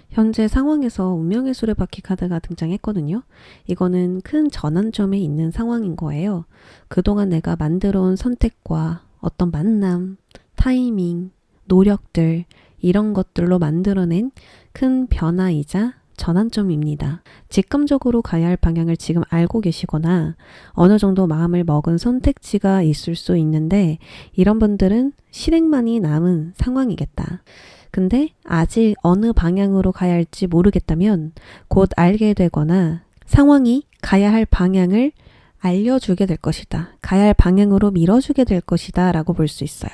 S1: 현재 상황에서 운명의 수레바퀴 카드가 등장했거든요. 이거는 큰 전환점에 있는 상황인 거예요. 그동안 내가 만들어온 선택과 어떤 만남, 타이밍, 노력들 이런 것들로 만들어낸 큰 변화이자 전환점입니다. 직감적으로 가야 할 방향을 지금 알고 계시거나 어느 정도 마음을 먹은 선택지가 있을 수 있는데 이런 분들은 실행만이 남은 상황이겠다. 근데 아직 어느 방향으로 가야 할지 모르겠다면 곧 알게 되거나 상황이 가야 할 방향을 알려주게 될 것이다. 가야 할 방향으로 밀어주게 될 것이다 라고 볼 수 있어요.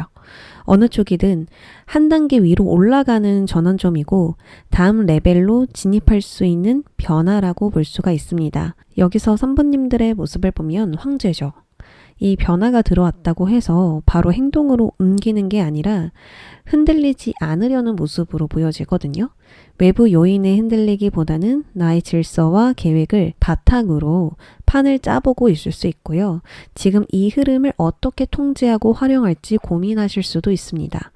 S1: 어느 쪽이든 한 단계 위로 올라가는 전환점이고 다음 레벨로 진입할 수 있는 변화라고 볼 수가 있습니다. 여기서 3번님들의 모습을 보면 황제죠. 이 변화가 들어왔다고 해서 바로 행동으로 옮기는 게 아니라 흔들리지 않으려는 모습으로 보여지거든요. 외부 요인에 흔들리기보다는 나의 질서와 계획을 바탕으로 판을 짜보고 있을 수 있고요. 지금 이 흐름을 어떻게 통제하고 활용할지 고민하실 수도 있습니다.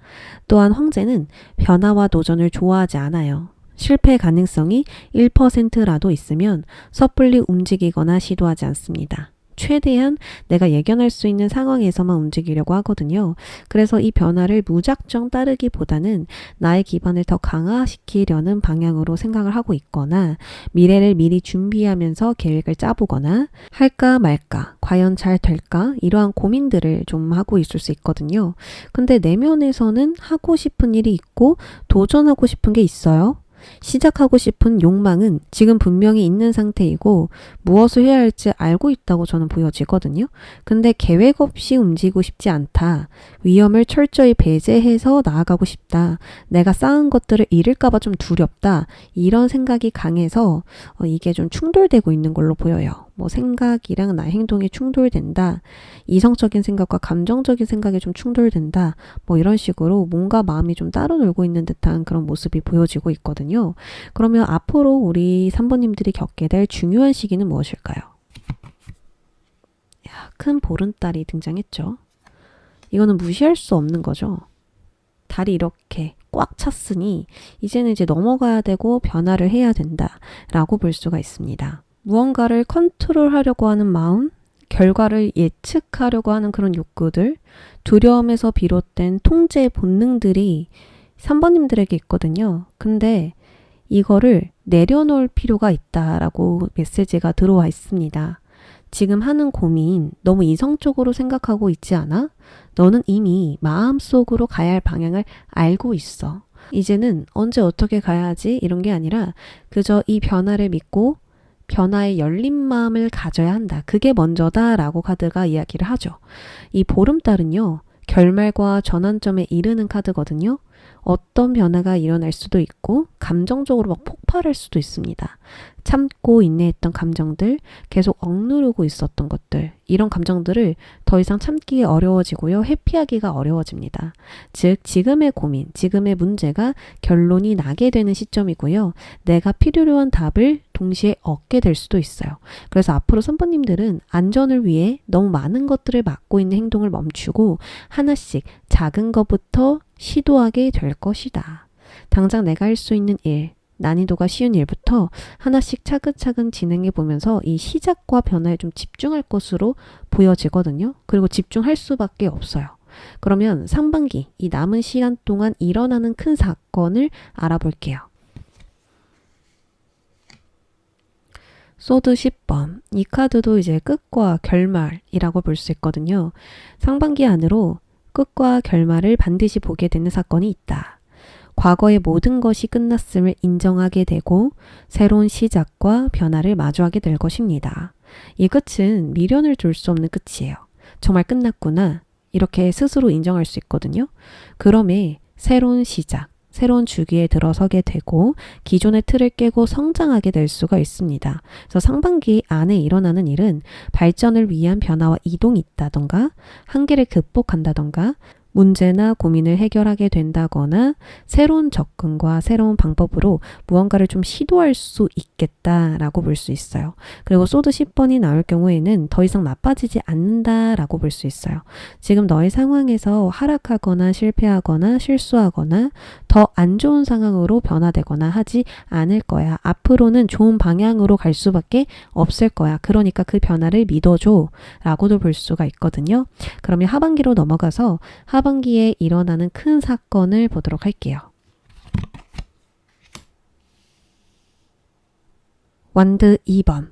S1: 또한 황제는 변화와 도전을 좋아하지 않아요. 실패 가능성이 1%라도 있으면 섣불리 움직이거나 시도하지 않습니다. 최대한 내가 예견할 수 있는 상황에서만 움직이려고 하거든요. 그래서 이 변화를 무작정 따르기보다는 나의 기반을 더 강화시키려는 방향으로 생각을 하고 있거나 미래를 미리 준비하면서 계획을 짜보거나 할까 말까, 과연 잘 될까 이러한 고민들을 좀 하고 있을 수 있거든요. 근데 내면에서는 하고 싶은 일이 있고 도전하고 싶은 게 있어요. 시작하고 싶은 욕망은 지금 분명히 있는 상태이고 무엇을 해야 할지 알고 있다고 저는 보여지거든요. 근데 계획 없이 움직이고 싶지 않다. 위험을 철저히 배제해서 나아가고 싶다. 내가 쌓은 것들을 잃을까봐 좀 두렵다. 이런 생각이 강해서 이게 좀 충돌되고 있는 걸로 보여요. 뭐 생각이랑 나의 행동이 충돌된다. 이성적인 생각과 감정적인 생각이 좀 충돌된다. 뭐 이런 식으로 뭔가 마음이 좀 따로 놀고 있는 듯한 그런 모습이 보여지고 있거든요. 그러면 앞으로 우리 3번님들이 겪게 될 중요한 시기는 무엇일까요? 큰 보름달이 등장했죠. 이거는 무시할 수 없는 거죠. 달이 이렇게 꽉 찼으니 이제는 이제 넘어가야 되고 변화를 해야 된다라고 볼 수가 있습니다. 무언가를 컨트롤하려고 하는 마음, 결과를 예측하려고 하는 그런 욕구들, 두려움에서 비롯된 통제 본능들이 3번님들에게 있거든요. 근데 이거를 내려놓을 필요가 있다라고 메시지가 들어와 있습니다. 지금 하는 고민 너무 이성적으로 생각하고 있지 않아? 너는 이미 마음속으로 가야 할 방향을 알고 있어. 이제는 언제 어떻게 가야 하지? 이런 게 아니라 그저 이 변화를 믿고 변화에 열린 마음을 가져야 한다. 그게 먼저다라고 카드가 이야기를 하죠. 이 보름달은요. 결말과 전환점에 이르는 카드거든요. 어떤 변화가 일어날 수도 있고 감정적으로 막 폭발할 수도 있습니다. 참고 인내했던 감정들, 계속 억누르고 있었던 것들, 이런 감정들을 더 이상 참기 어려워지고요. 회피하기가 어려워집니다. 즉 지금의 고민, 지금의 문제가 결론이 나게 되는 시점이고요. 내가 필요로 한 답을 동시에 얻게 될 수도 있어요. 그래서 앞으로 선배님들은 안전을 위해 너무 많은 것들을 맡고 있는 행동을 멈추고 하나씩 작은 것부터 시도하게 될 것이다. 당장 내가 할 수 있는 일, 난이도가 쉬운 일부터 하나씩 차근차근 진행해 보면서 이 시작과 변화에 좀 집중할 것으로 보여지거든요. 그리고 집중할 수밖에 없어요. 그러면 상반기, 이 남은 시간 동안 일어나는 큰 사건을 알아볼게요. 소드 10번. 이 카드도 이제 끝과 결말이라고 볼 수 있거든요. 상반기 안으로 끝과 결말을 반드시 보게 되는 사건이 있다. 과거의 모든 것이 끝났음을 인정하게 되고 새로운 시작과 변화를 마주하게 될 것입니다. 이 끝은 미련을 둘 수 없는 끝이에요. 정말 끝났구나. 이렇게 스스로 인정할 수 있거든요. 그럼에 새로운 시작, 새로운 주기에 들어서게 되고 기존의 틀을 깨고 성장하게 될 수가 있습니다. 그래서 상반기 안에 일어나는 일은 발전을 위한 변화와 이동이 있다던가 한계를 극복한다던가 문제나 고민을 해결하게 된다거나 새로운 접근과 새로운 방법으로 무언가를 좀 시도할 수 있겠다라고 볼 수 있어요. 그리고 소드 10번이 나올 경우에는 더 이상 나빠지지 않는다라고 볼 수 있어요. 지금 너의 상황에서 하락하거나 실패하거나 실수하거나 더 안 좋은 상황으로 변화되거나 하지 않을 거야. 앞으로는 좋은 방향으로 갈 수밖에 없을 거야. 그러니까 그 변화를 믿어줘 라고도 볼 수가 있거든요. 그러면 하반기로 넘어가서 하반기에 일어나는 큰 사건을 보도록 할게요. 완드 2번.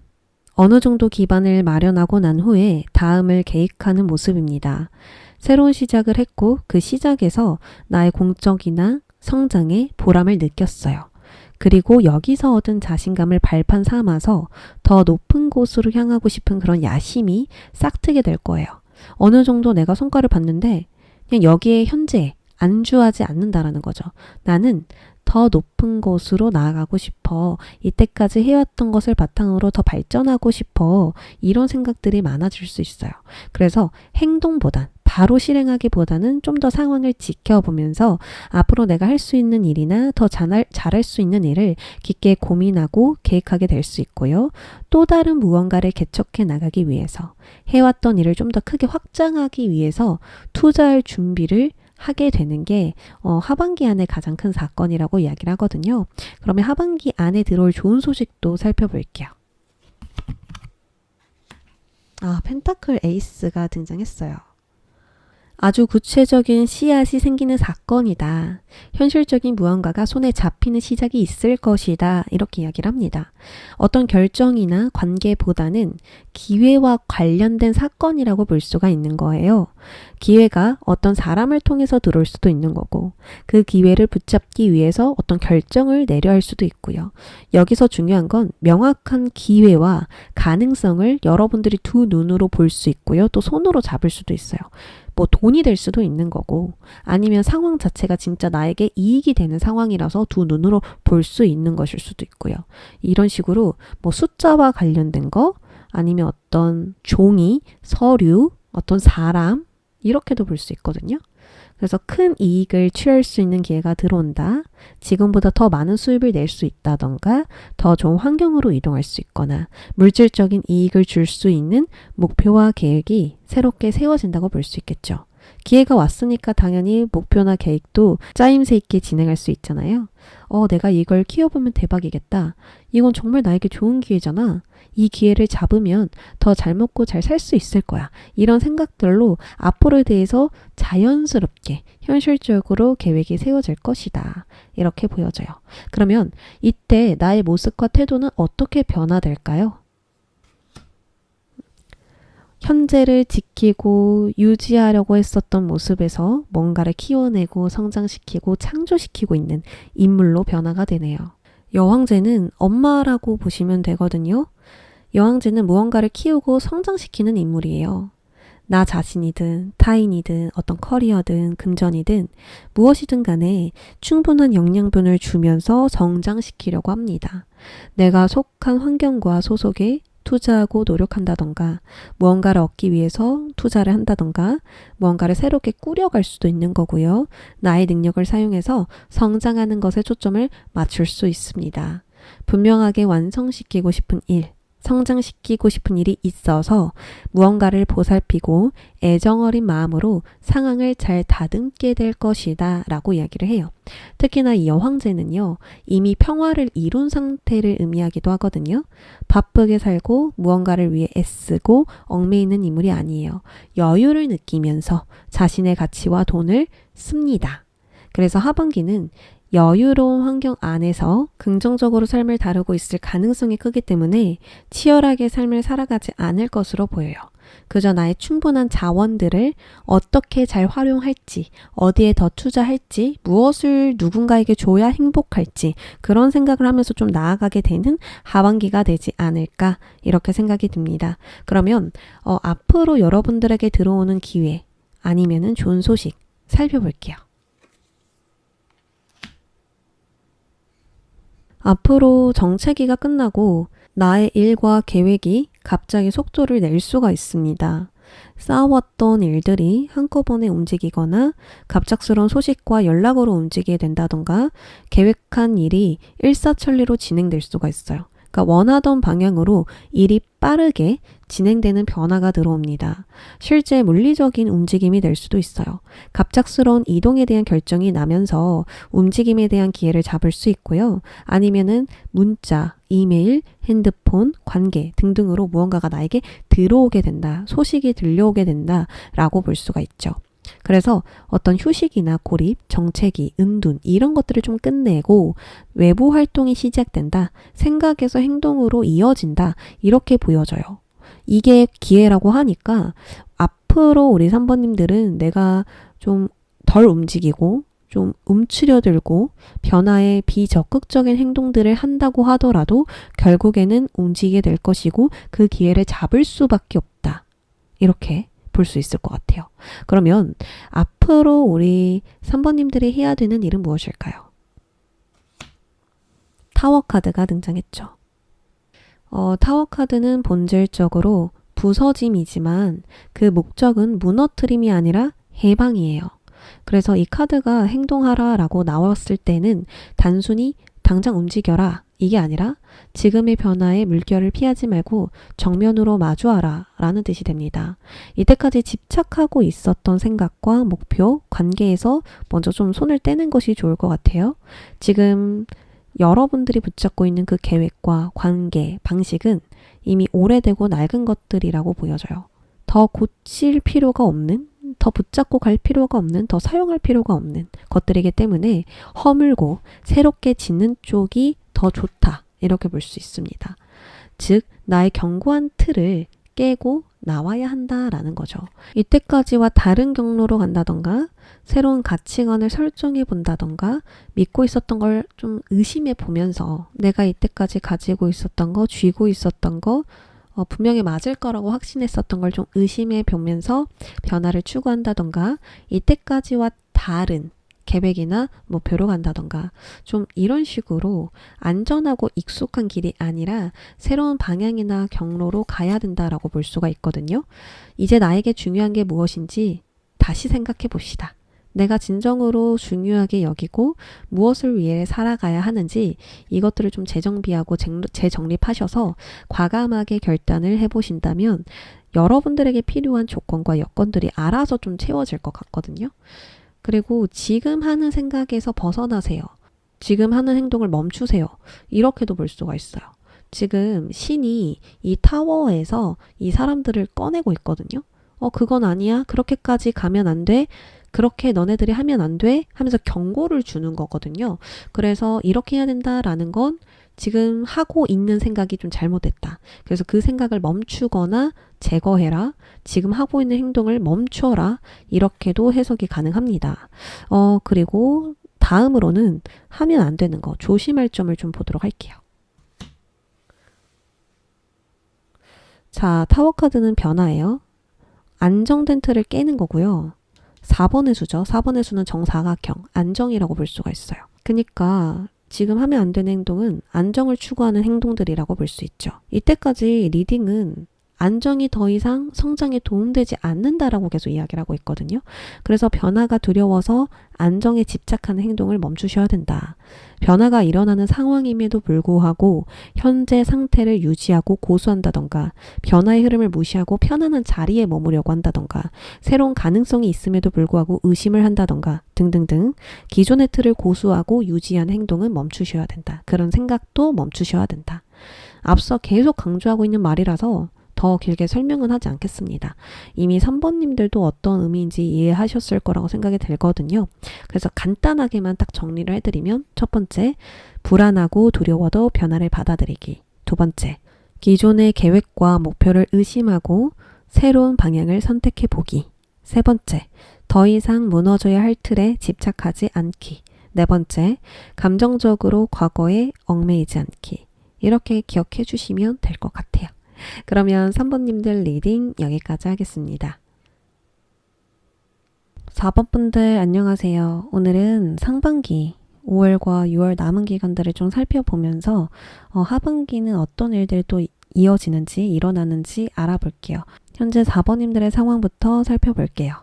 S1: 어느 정도 기반을 마련하고 난 후에 다음을 계획하는 모습입니다. 새로운 시작을 했고 그 시작에서 나의 공적이나 성장에 보람을 느꼈어요. 그리고 여기서 얻은 자신감을 발판 삼아서 더 높은 곳으로 향하고 싶은 그런 야심이 싹트게 될 거예요. 어느 정도 내가 성과를 봤는데 그냥 여기에 현재 안주하지 않는다라는 거죠. 나는 더 높은 곳으로 나아가고 싶어. 이때까지 해왔던 것을 바탕으로 더 발전하고 싶어. 이런 생각들이 많아질 수 있어요. 그래서 행동보단 바로 실행하기보다는 좀 더 상황을 지켜보면서 앞으로 내가 할 수 있는 일이나 더 잘할 수 있는 일을 깊게 고민하고 계획하게 될 수 있고요. 또 다른 무언가를 개척해 나가기 위해서 해왔던 일을 좀 더 크게 확장하기 위해서 투자할 준비를 하게 되는 게 하반기 안에 가장 큰 사건이라고 이야기를 하거든요. 그러면 하반기 안에 들어올 좋은 소식도 살펴볼게요. 펜타클 에이스가 등장했어요. 아주 구체적인 씨앗이 생기는 사건이다. 현실적인 무언가가 손에 잡히는 시작이 있을 것이다. 이렇게 이야기를 합니다. 어떤 결정이나 관계보다는 기회와 관련된 사건이라고 볼 수가 있는 거예요. 기회가 어떤 사람을 통해서 들어올 수도 있는 거고 그 기회를 붙잡기 위해서 어떤 결정을 내려야 할 수도 있고요. 여기서 중요한 건 명확한 기회와 가능성을 여러분들이 두 눈으로 볼 수 있고요. 또 손으로 잡을 수도 있어요. 뭐 돈이 될 수도 있는 거고 아니면 상황 자체가 진짜 나에게 이익이 되는 상황이라서 두 눈으로 볼 수 있는 것일 수도 있고요. 이런 식으로 뭐 숫자와 관련된 거 아니면 어떤 종이, 서류, 어떤 사람 이렇게도 볼 수 있거든요. 그래서 큰 이익을 취할 수 있는 기회가 들어온다. 지금보다 더 많은 수입을 낼 수 있다던가 더 좋은 환경으로 이동할 수 있거나 물질적인 이익을 줄 수 있는 목표와 계획이 새롭게 세워진다고 볼 수 있겠죠. 기회가 왔으니까 당연히 목표나 계획도 짜임새 있게 진행할 수 있잖아요. 내가 이걸 키워보면 대박이겠다. 이건 정말 나에게 좋은 기회잖아. 이 기회를 잡으면 더 잘 먹고 잘 살 수 있을 거야. 이런 생각들로 앞으로에 대해서 자연스럽게 현실적으로 계획이 세워질 것이다. 이렇게 보여져요. 그러면 이때 나의 모습과 태도는 어떻게 변화될까요? 현재를 지키고 유지하려고 했었던 모습에서 뭔가를 키워내고 성장시키고 창조시키고 있는 인물로 변화가 되네요. 여왕제는 엄마라고 보시면 되거든요. 여왕제는 무언가를 키우고 성장시키는 인물이에요. 나 자신이든 타인이든 어떤 커리어든 금전이든 무엇이든 간에 충분한 영양분을 주면서 성장시키려고 합니다. 내가 속한 환경과 소속에 투자하고 노력한다던가 무언가를 얻기 위해서 투자를 한다던가 무언가를 새롭게 꾸려갈 수도 있는 거고요. 나의 능력을 사용해서 성장하는 것에 초점을 맞출 수 있습니다. 분명하게 완성시키고 싶은 일, 성장시키고 싶은 일이 있어서 무언가를 보살피고 애정어린 마음으로 상황을 잘 다듬게 될 것이다 라고 이야기를 해요. 특히나 이 여황제는요. 이미 평화를 이룬 상태를 의미하기도 하거든요. 바쁘게 살고 무언가를 위해 애쓰고 얽매이는 인물이 아니에요. 여유를 느끼면서 자신의 가치와 돈을 씁니다. 그래서 하반기는 여유로운 환경 안에서 긍정적으로 삶을 다루고 있을 가능성이 크기 때문에 치열하게 삶을 살아가지 않을 것으로 보여요. 그저 나의 충분한 자원들을 어떻게 잘 활용할지, 어디에 더 투자할지, 무엇을 누군가에게 줘야 행복할지 그런 생각을 하면서 좀 나아가게 되는 하반기가 되지 않을까 이렇게 생각이 듭니다. 그러면 앞으로 여러분들에게 들어오는 기회 아니면은 좋은 소식 살펴볼게요. 앞으로 정체기가 끝나고 나의 일과 계획이 갑자기 속도를 낼 수가 있습니다. 쌓아왔던 일들이 한꺼번에 움직이거나 갑작스러운 소식과 연락으로 움직이게 된다던가 계획한 일이 일사천리로 진행될 수가 있어요. 그러니까 원하던 방향으로 일이 빠르게 진행되는 변화가 들어옵니다. 실제 물리적인 움직임이 될 수도 있어요. 갑작스러운 이동에 대한 결정이 나면서 움직임에 대한 기회를 잡을 수 있고요. 아니면은 문자, 이메일, 핸드폰, 관계 등등으로 무언가가 나에게 들어오게 된다, 소식이 들려오게 된다라고 볼 수가 있죠. 그래서 어떤 휴식이나 고립, 정체기, 은둔 이런 것들을 좀 끝내고 외부 활동이 시작된다, 생각에서 행동으로 이어진다 이렇게 보여져요. 이게 기회라고 하니까 앞으로 우리 3번님들은 내가 좀 덜 움직이고 좀 움츠려들고 변화에 비적극적인 행동들을 한다고 하더라도 결국에는 움직이게 될 것이고 그 기회를 잡을 수밖에 없다. 이렇게 볼 수 있을 것 같아요. 그러면 앞으로 우리 3번님들이 해야 되는 일은 무엇일까요? 타워 카드가 등장했죠. 타워 카드는 본질적으로 부서짐이지만 그 목적은 무너뜨림이 아니라 해방이에요. 그래서 이 카드가 행동하라 라고 나왔을 때는 단순히 당장 움직여라 이게 아니라 지금의 변화에 물결을 피하지 말고 정면으로 마주하라 라는 뜻이 됩니다. 이때까지 집착하고 있었던 생각과 목표, 관계에서 먼저 좀 손을 떼는 것이 좋을 것 같아요. 지금 여러분들이 붙잡고 있는 그 계획과 관계, 방식은 이미 오래되고 낡은 것들이라고 보여져요. 더 고칠 필요가 없는, 더 붙잡고 갈 필요가 없는, 더 사용할 필요가 없는 것들이기 때문에 허물고 새롭게 짓는 쪽이 더 좋다 이렇게 볼 수 있습니다. 즉 나의 견고한 틀을 깨고 나와야 한다라는 거죠. 이때까지와 다른 경로로 간다던가 새로운 가치관을 설정해 본다던가 믿고 있었던 걸 좀 의심해 보면서 내가 이때까지 가지고 있었던 거, 쥐고 있었던 거 분명히 맞을 거라고 확신했었던 걸 좀 의심해 보면서 변화를 추구한다던가 이때까지와 다른 계획이나 목표로 간다던가 좀 이런 식으로 안전하고 익숙한 길이 아니라 새로운 방향이나 경로로 가야 된다라고 볼 수가 있거든요. 이제 나에게 중요한 게 무엇인지 다시 생각해 봅시다. 내가 진정으로 중요하게 여기고 무엇을 위해 살아가야 하는지 이것들을 좀 재정비하고 재정립하셔서 과감하게 결단을 해보신다면 여러분들에게 필요한 조건과 여건들이 알아서 좀 채워질 것 같거든요. 그리고 지금 하는 생각에서 벗어나세요. 지금 하는 행동을 멈추세요. 이렇게도 볼 수가 있어요. 지금 신이 이 타워에서 이 사람들을 꺼내고 있거든요. 그건 아니야. 그렇게까지 가면 안 돼. 그렇게 너네들이 하면 안 돼. 하면서 경고를 주는 거거든요. 그래서 이렇게 해야 된다라는 건 지금 하고 있는 생각이 좀 잘못됐다. 그래서 그 생각을 멈추거나 제거해라. 지금 하고 있는 행동을 멈춰라. 이렇게도 해석이 가능합니다. 그리고 다음으로는 하면 안 되는 거, 조심할 점을 좀 보도록 할게요. 자, 타워 카드는 변화예요. 안정된 틀을 깨는 거고요. 4번의 수죠. 4번의 수는 정사각형, 안정이라고 볼 수가 있어요. 그러니까 지금 하면 안 되는 행동은 안정을 추구하는 행동들이라고 볼 수 있죠. 이때까지 리딩은 안정이 더 이상 성장에 도움되지 않는다라고 계속 이야기를 하고 있거든요. 그래서 변화가 두려워서 안정에 집착하는 행동을 멈추셔야 된다. 변화가 일어나는 상황임에도 불구하고 현재 상태를 유지하고 고수한다던가 변화의 흐름을 무시하고 편안한 자리에 머무려고 한다던가 새로운 가능성이 있음에도 불구하고 의심을 한다던가 등등등 기존의 틀을 고수하고 유지하는 행동은 멈추셔야 된다. 그런 생각도 멈추셔야 된다. 앞서 계속 강조하고 있는 말이라서 더 길게 설명은 하지 않겠습니다. 이미 3번님들도 어떤 의미인지 이해하셨을 거라고 생각이 들거든요. 그래서 간단하게만 딱 정리를 해드리면 첫 번째, 불안하고 두려워도 변화를 받아들이기. 두 번째, 기존의 계획과 목표를 의심하고 새로운 방향을 선택해 보기. 세 번째, 더 이상 무너져야 할 틀에 집착하지 않기. 네 번째, 감정적으로 과거에 얽매이지 않기. 이렇게 기억해 주시면 될 것 같아요. 그러면 3번님들 리딩 여기까지 하겠습니다. 4번 분들 안녕하세요. 오늘은 상반기 5월과 6월 남은 기간들을 좀 살펴보면서 하반기는 어떤 일들이 또 이어지는지 일어나는지 알아볼게요. 현재 4번님들의 상황부터 살펴볼게요.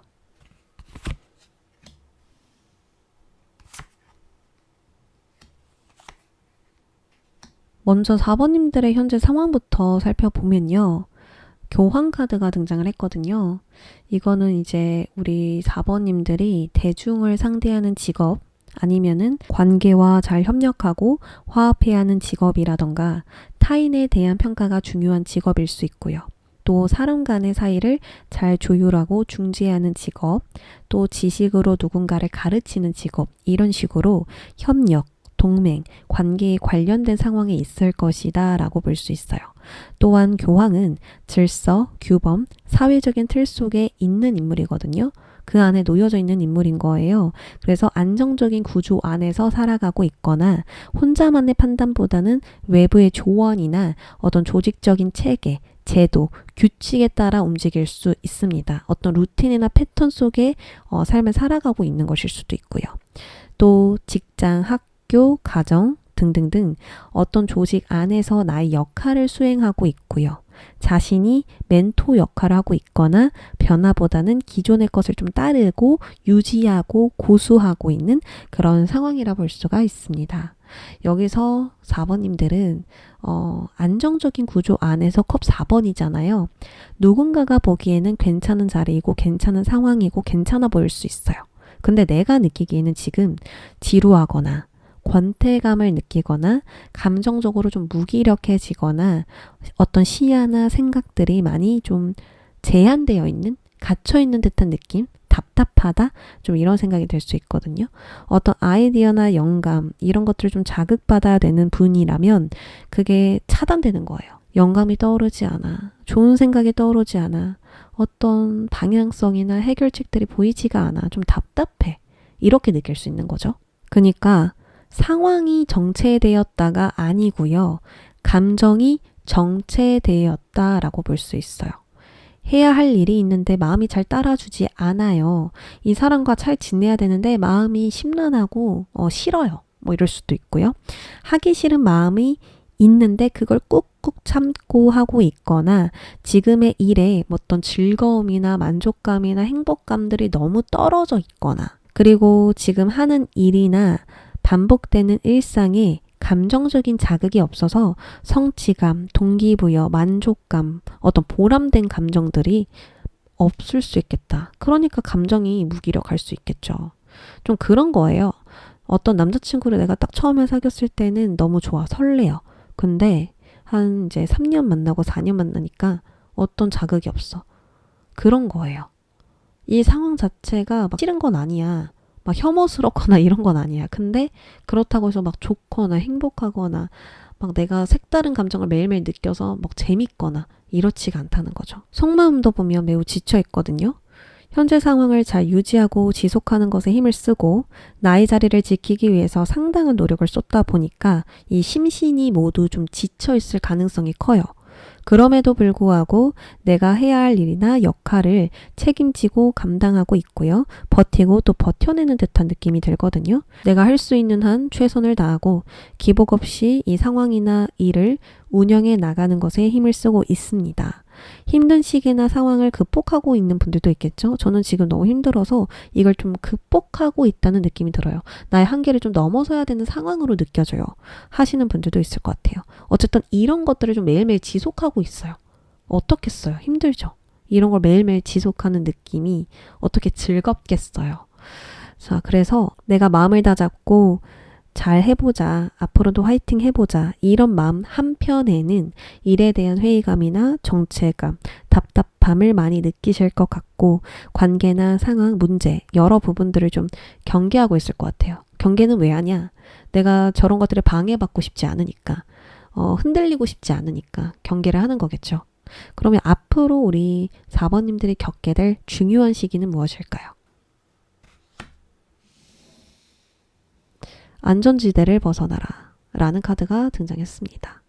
S1: 먼저 4번님들의 현재 상황부터 살펴보면요. 교황 카드가 등장을 했거든요. 이거는 이제 우리 4번님들이 대중을 상대하는 직업, 아니면은 관계와 잘 협력하고 화합해야 하는 직업이라던가 타인에 대한 평가가 중요한 직업일 수 있고요. 또 사람 간의 사이를 잘 조율하고 중재하는 직업, 또 지식으로 누군가를 가르치는 직업, 이런 식으로 협력, 동맹, 관계에 관련된 상황에 있을 것이다 라고 볼 수 있어요. 또한 교황은 질서, 규범, 사회적인 틀 속에 있는 인물이거든요. 그 안에 놓여져 있는 인물인 거예요. 그래서 안정적인 구조 안에서 살아가고 있거나 혼자만의 판단보다는 외부의 조언이나 어떤 조직적인 체계, 제도, 규칙에 따라 움직일 수 있습니다. 어떤 루틴이나 패턴 속에 삶을 살아가고 있는 것일 수도 있고요. 또 직장, 학교, 가정 등등등 어떤 조직 안에서 나의 역할을 수행하고 있고요. 자신이 멘토 역할을 하고 있거나 변화보다는 기존의 것을 좀 따르고 유지하고 고수하고 있는 그런 상황이라 볼 수가 있습니다. 여기서 4번님들은 안정적인 구조 안에서 컵 4번이잖아요. 누군가가 보기에는 괜찮은 자리이고 괜찮은 상황이고 괜찮아 보일 수 있어요. 근데 내가 느끼기에는 지금 지루하거나 권태감을 느끼거나 감정적으로 좀 무기력해지거나 어떤 시야나 생각들이 많이 좀 제한되어 있는, 갇혀있는 듯한 느낌? 답답하다? 좀 이런 생각이 들 수 있거든요. 어떤 아이디어나 영감 이런 것들을 좀 자극받아야 되는 분이라면 그게 차단되는 거예요. 영감이 떠오르지 않아. 좋은 생각이 떠오르지 않아. 어떤 방향성이나 해결책들이 보이지가 않아. 좀 답답해. 이렇게 느낄 수 있는 거죠. 그러니까 상황이 정체되었다가 아니고요. 감정이 정체되었다라고 볼 수 있어요. 해야 할 일이 있는데 마음이 잘 따라주지 않아요. 이 사람과 잘 지내야 되는데 마음이 심란하고 싫어요. 뭐 이럴 수도 있고요. 하기 싫은 마음이 있는데 그걸 꾹꾹 참고 하고 있거나 지금의 일에 어떤 즐거움이나 만족감이나 행복감들이 너무 떨어져 있거나 그리고 지금 하는 일이나 반복되는 일상에 감정적인 자극이 없어서 성취감, 동기부여, 만족감, 어떤 보람된 감정들이 없을 수 있겠다. 그러니까 감정이 무기력할 수 있겠죠. 좀 그런 거예요. 어떤 남자친구를 내가 딱 처음에 사귀었을 때는 너무 좋아, 설레요. 근데 한 이제 3년 만나고 4년 만나니까 어떤 자극이 없어. 그런 거예요. 이 상황 자체가 막 싫은 건 아니야. 막 혐오스럽거나 이런 건 아니야. 근데 그렇다고 해서 막 좋거나 행복하거나 막 내가 색다른 감정을 매일매일 느껴서 막 재밌거나 이렇지가 않다는 거죠. 속마음도 보면 매우 지쳐 있거든요. 현재 상황을 잘 유지하고 지속하는 것에 힘을 쓰고 나의 자리를 지키기 위해서 상당한 노력을 쏟다 보니까 이 심신이 모두 좀 지쳐 있을 가능성이 커요. 그럼에도 불구하고 내가 해야 할 일이나 역할을 책임지고 감당하고 있고요. 버티고 또 버텨내는 듯한 느낌이 들거든요. 내가 할 수 있는 한 최선을 다하고 기복 없이 이 상황이나 일을 운영해 나가는 것에 힘을 쓰고 있습니다. 힘든 시기나 상황을 극복하고 있는 분들도 있겠죠. 저는 지금 너무 힘들어서 이걸 좀 극복하고 있다는 느낌이 들어요. 나의 한계를 좀 넘어서야 되는 상황으로 느껴져요. 하시는 분들도 있을 것 같아요. 어쨌든 이런 것들을 좀 매일매일 지속하고 있어요. 어떻겠어요? 힘들죠. 이런 걸 매일매일 지속하는 느낌이 어떻게 즐겁겠어요. 자, 그래서 내가 마음을 다잡고 잘 해보자. 앞으로도 화이팅 해보자. 이런 마음 한편에는 일에 대한 회의감이나 정체감, 답답함을 많이 느끼실 것 같고 관계나 상황, 문제, 여러 부분들을 좀 경계하고 있을 것 같아요. 경계는 왜 하냐? 내가 저런 것들을 방해받고 싶지 않으니까, 흔들리고 싶지 않으니까 경계를 하는 거겠죠. 그러면 앞으로 우리 4번님들이 겪게 될 중요한 시기는 무엇일까요? 안전지대를 벗어나라 라는 카드가 등장했습니다.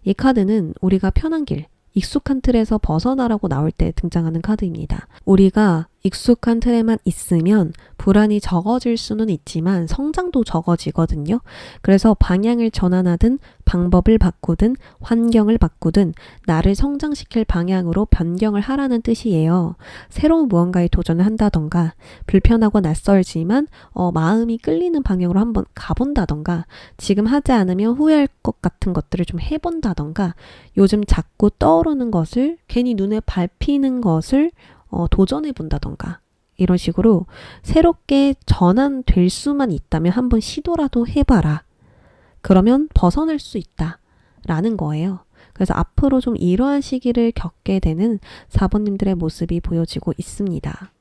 S1: 이 카드는 우리가 편한 길, 익숙한 틀에서 벗어나라고 나올 때 등장하는 카드입니다. 우리가 익숙한 틀에만 있으면 불안이 적어질 수는 있지만 성장도 적어지거든요. 그래서 방향을 전환하든 방법을 바꾸든 환경을 바꾸든 나를 성장시킬 방향으로 변경을 하라는 뜻이에요. 새로운 무언가에 도전을 한다던가 불편하고 낯설지만 마음이 끌리는 방향으로 한번 가본다던가 지금 하지 않으면 후회할 것 같은 것들을 좀 해본다던가 요즘 자꾸 떠오르는 것을 괜히 눈에 밟히는 것을 도전해 본다던가 이런 식으로 새롭게 전환될 수만 있다면 한번 시도라도 해봐라. 그러면 벗어날 수 있다 라는 거예요. 그래서 앞으로 좀 이러한 시기를 겪게 되는 4번님들의 모습이 보여지고 있습니다.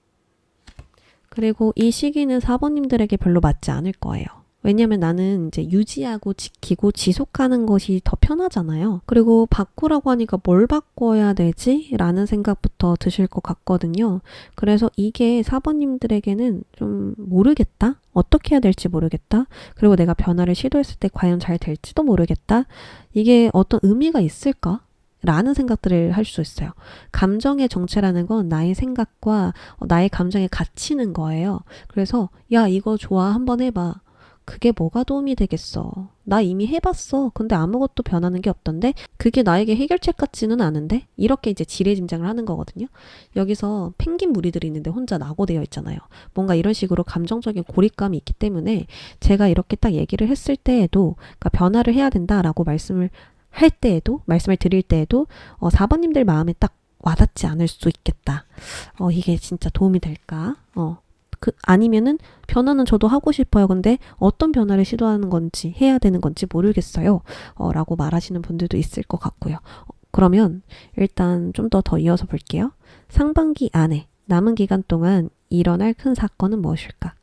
S1: 그리고 이 시기는 4번님들에게 별로 맞지 않을 거예요. 왜냐면 나는 이제 유지하고 지키고 지속하는 것이 더 편하잖아요. 그리고 바꾸라고 하니까 뭘 바꿔야 되지? 라는 생각부터 드실 것 같거든요. 그래서 이게 4번님들에게는 좀 모르겠다? 어떻게 해야 될지 모르겠다? 그리고 내가 변화를 시도했을 때 과연 잘 될지도 모르겠다? 이게 어떤 의미가 있을까? 라는 생각들을 할 수 있어요. 감정의 정체라는 건 나의 생각과 나의 감정에 갇히는 거예요. 그래서 야 이거 좋아 한번 해봐. 그게 뭐가 도움이 되겠어. 나 이미 해봤어. 근데 아무것도 변하는 게 없던데? 그게 나에게 해결책 같지는 않은데? 이렇게 이제 지레짐작을 하는 거거든요. 여기서 펭귄 무리들이 있는데 혼자 낙오되어 있잖아요. 뭔가 이런 식으로 감정적인 고립감이 있기 때문에 제가 이렇게 딱 얘기를 했을 때에도 그러니까 변화를 해야 된다라고 말씀을 드릴 때에도 4번님들 마음에 딱 와닿지 않을 수 있겠다. 이게 진짜 도움이 될까? 아니면은 변화는 저도 하고 싶어요. 근데 어떤 변화를 시도하는 건지 해야 되는 건지 모르겠어요. 라고 말하시는 분들도 있을 것 같고요. 그러면 일단 좀 더 이어서 볼게요. 상반기 안에 남은 기간 동안 일어날 큰 사건은 무엇일까?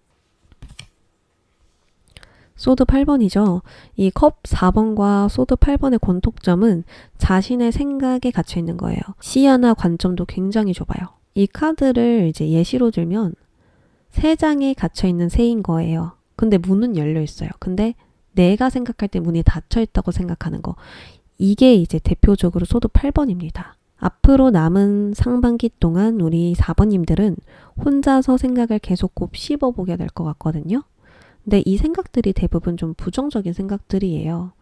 S1: 소드 8번이죠. 이 컵 4번과 소드 8번의 공통점은 자신의 생각에 갇혀 있는 거예요. 시야나 관점도 굉장히 좁아요. 이 카드를 이제 예시로 들면 세 장에 갇혀있는 새인 거예요. 근데 문은 열려 있어요. 근데 내가 생각할 때 문이 닫혀 있다고 생각하는 거. 이게 이제 대표적으로 소드 8번입니다. 앞으로 남은 상반기 동안 우리 4번님들은 혼자서 생각을 계속 곱씹어보게 될 것 같거든요. 근데 이 생각들이 대부분 좀 부정적인 생각들이에요.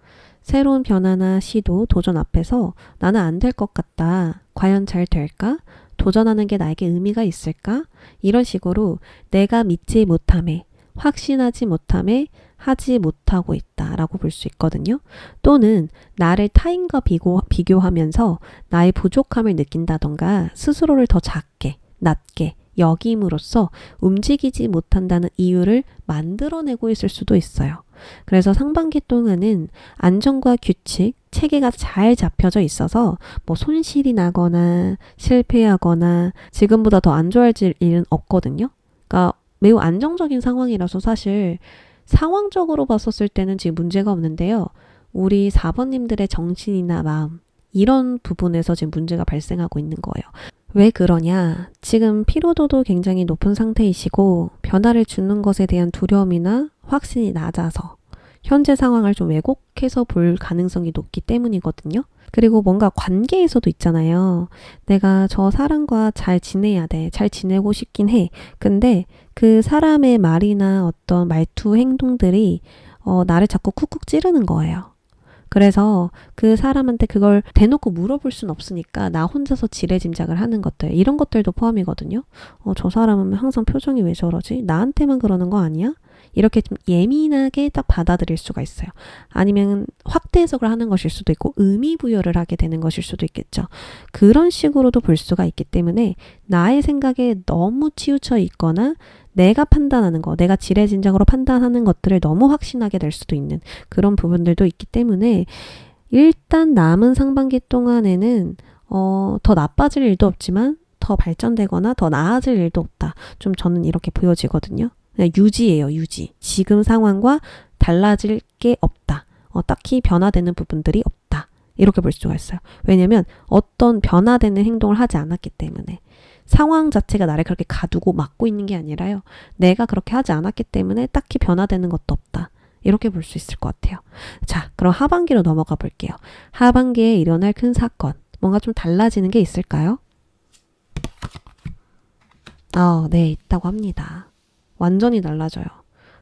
S1: 새로운 변화나 시도, 도전 앞에서 나는 안 될 것 같다. 과연 잘 될까? 도전하는 게 나에게 의미가 있을까? 이런 식으로 내가 믿지 못함에, 확신하지 못함에 하지 못하고 있다라고 볼 수 있거든요. 또는 나를 타인과 비교하면서 나의 부족함을 느낀다던가 스스로를 더 작게, 낮게 여김으로써 움직이지 못한다는 이유를 만들어내고 있을 수도 있어요. 그래서 상반기 동안은 안정과 규칙, 체계가 잘 잡혀져 있어서 뭐 손실이 나거나 실패하거나 지금보다 더 안 좋아질 일은 없거든요. 그러니까 매우 안정적인 상황이라서 사실 상황적으로 봤었을 때는 지금 문제가 없는데요. 우리 4번님들의 정신이나 마음 이런 부분에서 지금 문제가 발생하고 있는 거예요. 왜 그러냐? 지금 피로도도 굉장히 높은 상태이시고 변화를 주는 것에 대한 두려움이나 확신이 낮아서 현재 상황을 좀 왜곡해서 볼 가능성이 높기 때문이거든요. 그리고 뭔가 관계에서도 있잖아요. 내가 저 사람과 잘 지내야 돼. 잘 지내고 싶긴 해. 근데 그 사람의 말이나 어떤 말투 행동들이 나를 자꾸 쿡쿡 찌르는 거예요. 그래서 그 사람한테 그걸 대놓고 물어볼 순 없으니까 나 혼자서 지레짐작을 하는 것들 이런 것들도 포함이거든요. 저 사람은 항상 표정이 왜 저러지? 나한테만 그러는 거 아니야? 이렇게 좀 예민하게 딱 받아들일 수가 있어요. 아니면 확대 해석을 하는 것일 수도 있고 의미 부여를 하게 되는 것일 수도 있겠죠. 그런 식으로도 볼 수가 있기 때문에 나의 생각에 너무 치우쳐 있거나 내가 판단하는 거, 내가 지레짐작으로 판단하는 것들을 너무 확신하게 될 수도 있는 그런 부분들도 있기 때문에 일단 남은 상반기 동안에는 더 나빠질 일도 없지만 더 발전되거나 더 나아질 일도 없다. 좀 저는 이렇게 보여지거든요. 그냥 유지예요, 유지. 지금 상황과 달라질 게 없다. 딱히 변화되는 부분들이 없다. 이렇게 볼 수가 있어요. 왜냐면 어떤 변화되는 행동을 하지 않았기 때문에. 상황 자체가 나를 그렇게 가두고 막고 있는 게 아니라요. 내가 그렇게 하지 않았기 때문에 딱히 변화되는 것도 없다. 이렇게 볼 수 있을 것 같아요. 자, 그럼 하반기로 넘어가 볼게요. 하반기에 일어날 큰 사건. 뭔가 좀 달라지는 게 있을까요? 네, 있다고 합니다. 완전히 달라져요.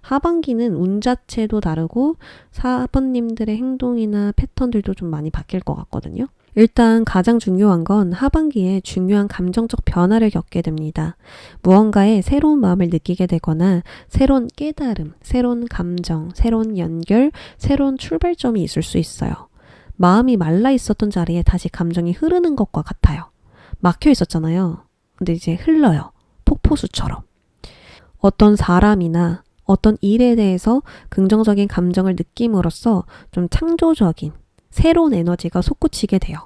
S1: 하반기는 운 자체도 다르고 4번님들의 행동이나 패턴들도 좀 많이 바뀔 것 같거든요. 일단 가장 중요한 건 하반기에 중요한 감정적 변화를 겪게 됩니다. 무언가에 새로운 마음을 느끼게 되거나 새로운 깨달음, 새로운 감정, 새로운 연결, 새로운 출발점이 있을 수 있어요. 마음이 말라 있었던 자리에 다시 감정이 흐르는 것과 같아요. 막혀 있었잖아요. 근데 이제 흘러요. 폭포수처럼. 어떤 사람이나 어떤 일에 대해서 긍정적인 감정을 느낌으로써 좀 창조적인 새로운 에너지가 솟구치게 돼요.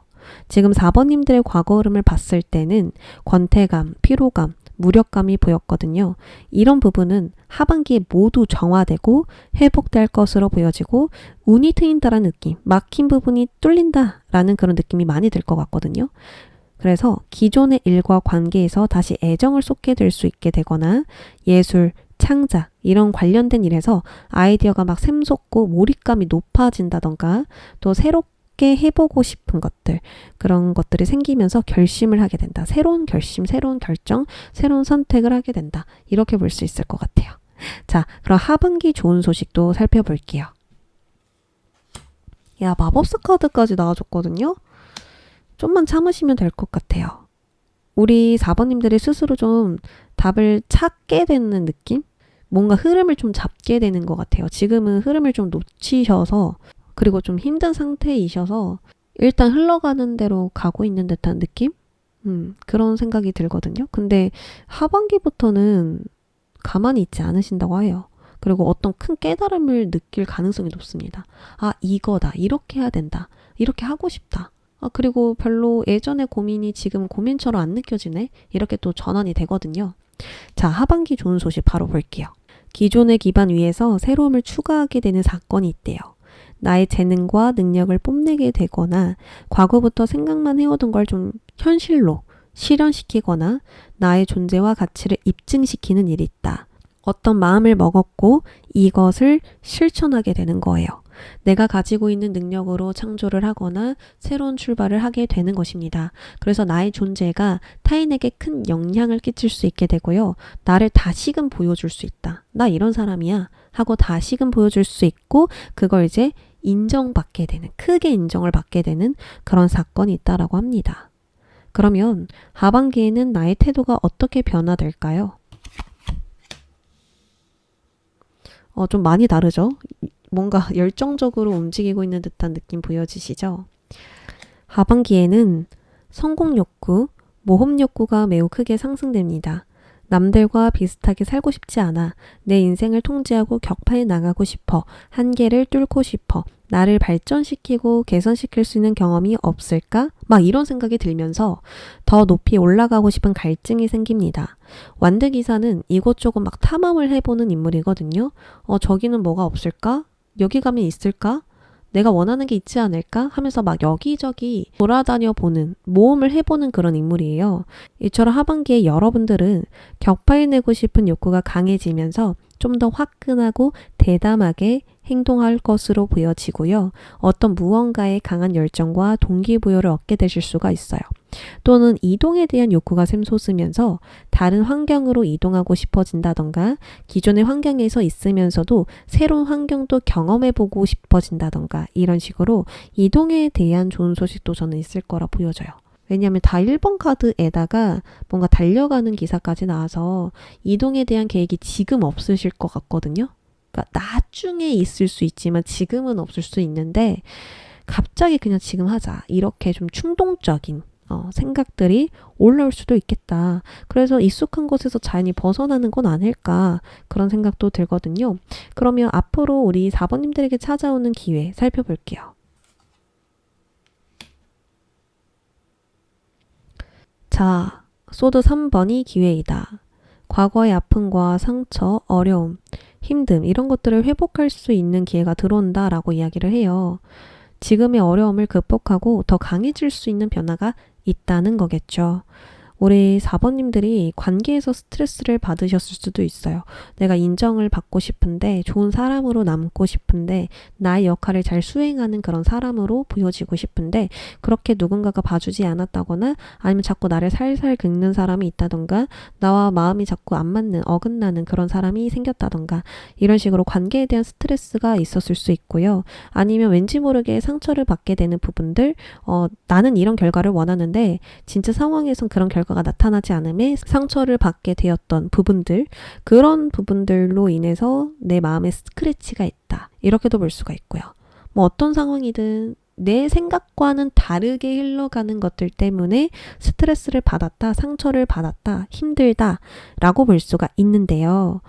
S1: 지금 4번님들의 과거 흐름을 봤을 때는 권태감, 피로감, 무력감이 보였거든요. 이런 부분은 하반기에 모두 정화되고 회복될 것으로 보여지고 운이 트인다라는 느낌, 막힌 부분이 뚫린다라는 그런 느낌이 많이 들 것 같거든요. 그래서 기존의 일과 관계에서 다시 애정을 쏟게 될 수 있게 되거나 예술, 창작 이런 관련된 일에서 아이디어가 막 샘솟고 몰입감이 높아진다던가 또 새롭게 해보고 싶은 것들 그런 것들이 생기면서 결심을 하게 된다. 새로운 결심, 새로운 결정, 새로운 선택을 하게 된다. 이렇게 볼 수 있을 것 같아요. 자, 그럼 하반기 좋은 소식도 살펴볼게요. 야, 마법사 카드까지 나와줬거든요. 좀만 참으시면 될 것 같아요. 우리 4번님들이 스스로 좀 답을 찾게 되는 느낌? 뭔가 흐름을 좀 잡게 되는 것 같아요. 지금은 흐름을 좀 놓치셔서 그리고 좀 힘든 상태이셔서 일단 흘러가는 대로 가고 있는 듯한 느낌? 그런 생각이 들거든요. 근데 하반기부터는 가만히 있지 않으신다고 해요. 그리고 어떤 큰 깨달음을 느낄 가능성이 높습니다. 아, 이거다. 이렇게 해야 된다. 이렇게 하고 싶다. 그리고 별로 예전의 고민이 지금 고민처럼 안 느껴지네? 이렇게 또 전환이 되거든요. 자, 하반기 좋은 소식 바로 볼게요. 기존의 기반 위에서 새로움을 추가하게 되는 사건이 있대요. 나의 재능과 능력을 뽐내게 되거나 과거부터 생각만 해오던 걸 좀 현실로 실현시키거나 나의 존재와 가치를 입증시키는 일이 있다. 어떤 마음을 먹었고 이것을 실천하게 되는 거예요. 내가 가지고 있는 능력으로 창조를 하거나 새로운 출발을 하게 되는 것입니다. 그래서 나의 존재가 타인에게 큰 영향을 끼칠 수 있게 되고요. 나를 다시금 보여줄 수 있다. 나 이런 사람이야 하고 다시금 보여줄 수 있고 그걸 이제 인정받게 되는, 크게 인정을 받게 되는 그런 사건이 있다라고 합니다. 그러면 하반기에는 나의 태도가 어떻게 변화될까요? 좀 많이 다르죠? 뭔가 열정적으로 움직이고 있는 듯한 느낌 보여지시죠? 하반기에는 성공 욕구, 모험 욕구가 매우 크게 상승됩니다. 남들과 비슷하게 살고 싶지 않아. 내 인생을 통제하고 격파해 나가고 싶어. 한계를 뚫고 싶어. 나를 발전시키고 개선시킬 수 있는 경험이 없을까? 막 이런 생각이 들면서 더 높이 올라가고 싶은 갈증이 생깁니다. 완득이사는 이곳저곳 막 탐험을 해보는 인물이거든요. 저기는 뭐가 없을까? 여기 가면 있을까? 내가 원하는 게 있지 않을까? 하면서 막 여기저기 돌아다녀 보는, 모험을 해보는 그런 인물이에요. 이처럼 하반기에 여러분들은 격파해내고 싶은 욕구가 강해지면서 좀 더 화끈하고 대담하게 행동할 것으로 보여지고요. 어떤 무언가에 강한 열정과 동기부여를 얻게 되실 수가 있어요. 또는 이동에 대한 욕구가 샘솟으면서 다른 환경으로 이동하고 싶어진다던가 기존의 환경에서 있으면서도 새로운 환경도 경험해보고 싶어진다던가 이런 식으로 이동에 대한 좋은 소식도 저는 있을 거라 보여져요. 왜냐하면 다 1번 카드에다가 뭔가 달려가는 기사까지 나와서 이동에 대한 계획이 지금 없으실 것 같거든요. 그러니까 나중에 있을 수 있지만 지금은 없을 수 있는데 갑자기 그냥 지금 하자 이렇게 좀 충동적인 생각들이 올라올 수도 있겠다. 그래서 익숙한 곳에서 자연히 벗어나는 건 아닐까 그런 생각도 들거든요. 그러면 앞으로 우리 4번님들에게 찾아오는 기회 살펴볼게요. 자, 소드 3번이 기회이다. 과거의 아픔과 상처, 어려움, 힘듦 이런 것들을 회복할 수 있는 기회가 들어온다라고 이야기를 해요. 지금의 어려움을 극복하고 더 강해질 수 있는 변화가 있다는 거겠죠. 우리 4번님들이 관계에서 스트레스를 받으셨을 수도 있어요. 내가 인정을 받고 싶은데, 좋은 사람으로 남고 싶은데, 나의 역할을 잘 수행하는 그런 사람으로 보여지고 싶은데, 그렇게 누군가가 봐주지 않았다거나, 아니면 자꾸 나를 살살 긁는 사람이 있다던가, 나와 마음이 자꾸 안 맞는, 어긋나는 그런 사람이 생겼다던가, 이런 식으로 관계에 대한 스트레스가 있었을 수 있고요. 아니면 왠지 모르게 상처를 받게 되는 부분들, 나는 이런 결과를 원하는데, 진짜 상황에선 그런 결과가 나타나지 않음에 상처를 받게 되었던 부분들, 그런 부분들로 인해서 내 마음에 스크래치가 있다. 이렇게도 볼 수가 있고요. 뭐 어떤 상황이든 내 생각과는 다르게 흘러가는 것들 때문에 스트레스를 받았다, 상처를 받았다, 힘들다 라고 볼 수가 있는데요.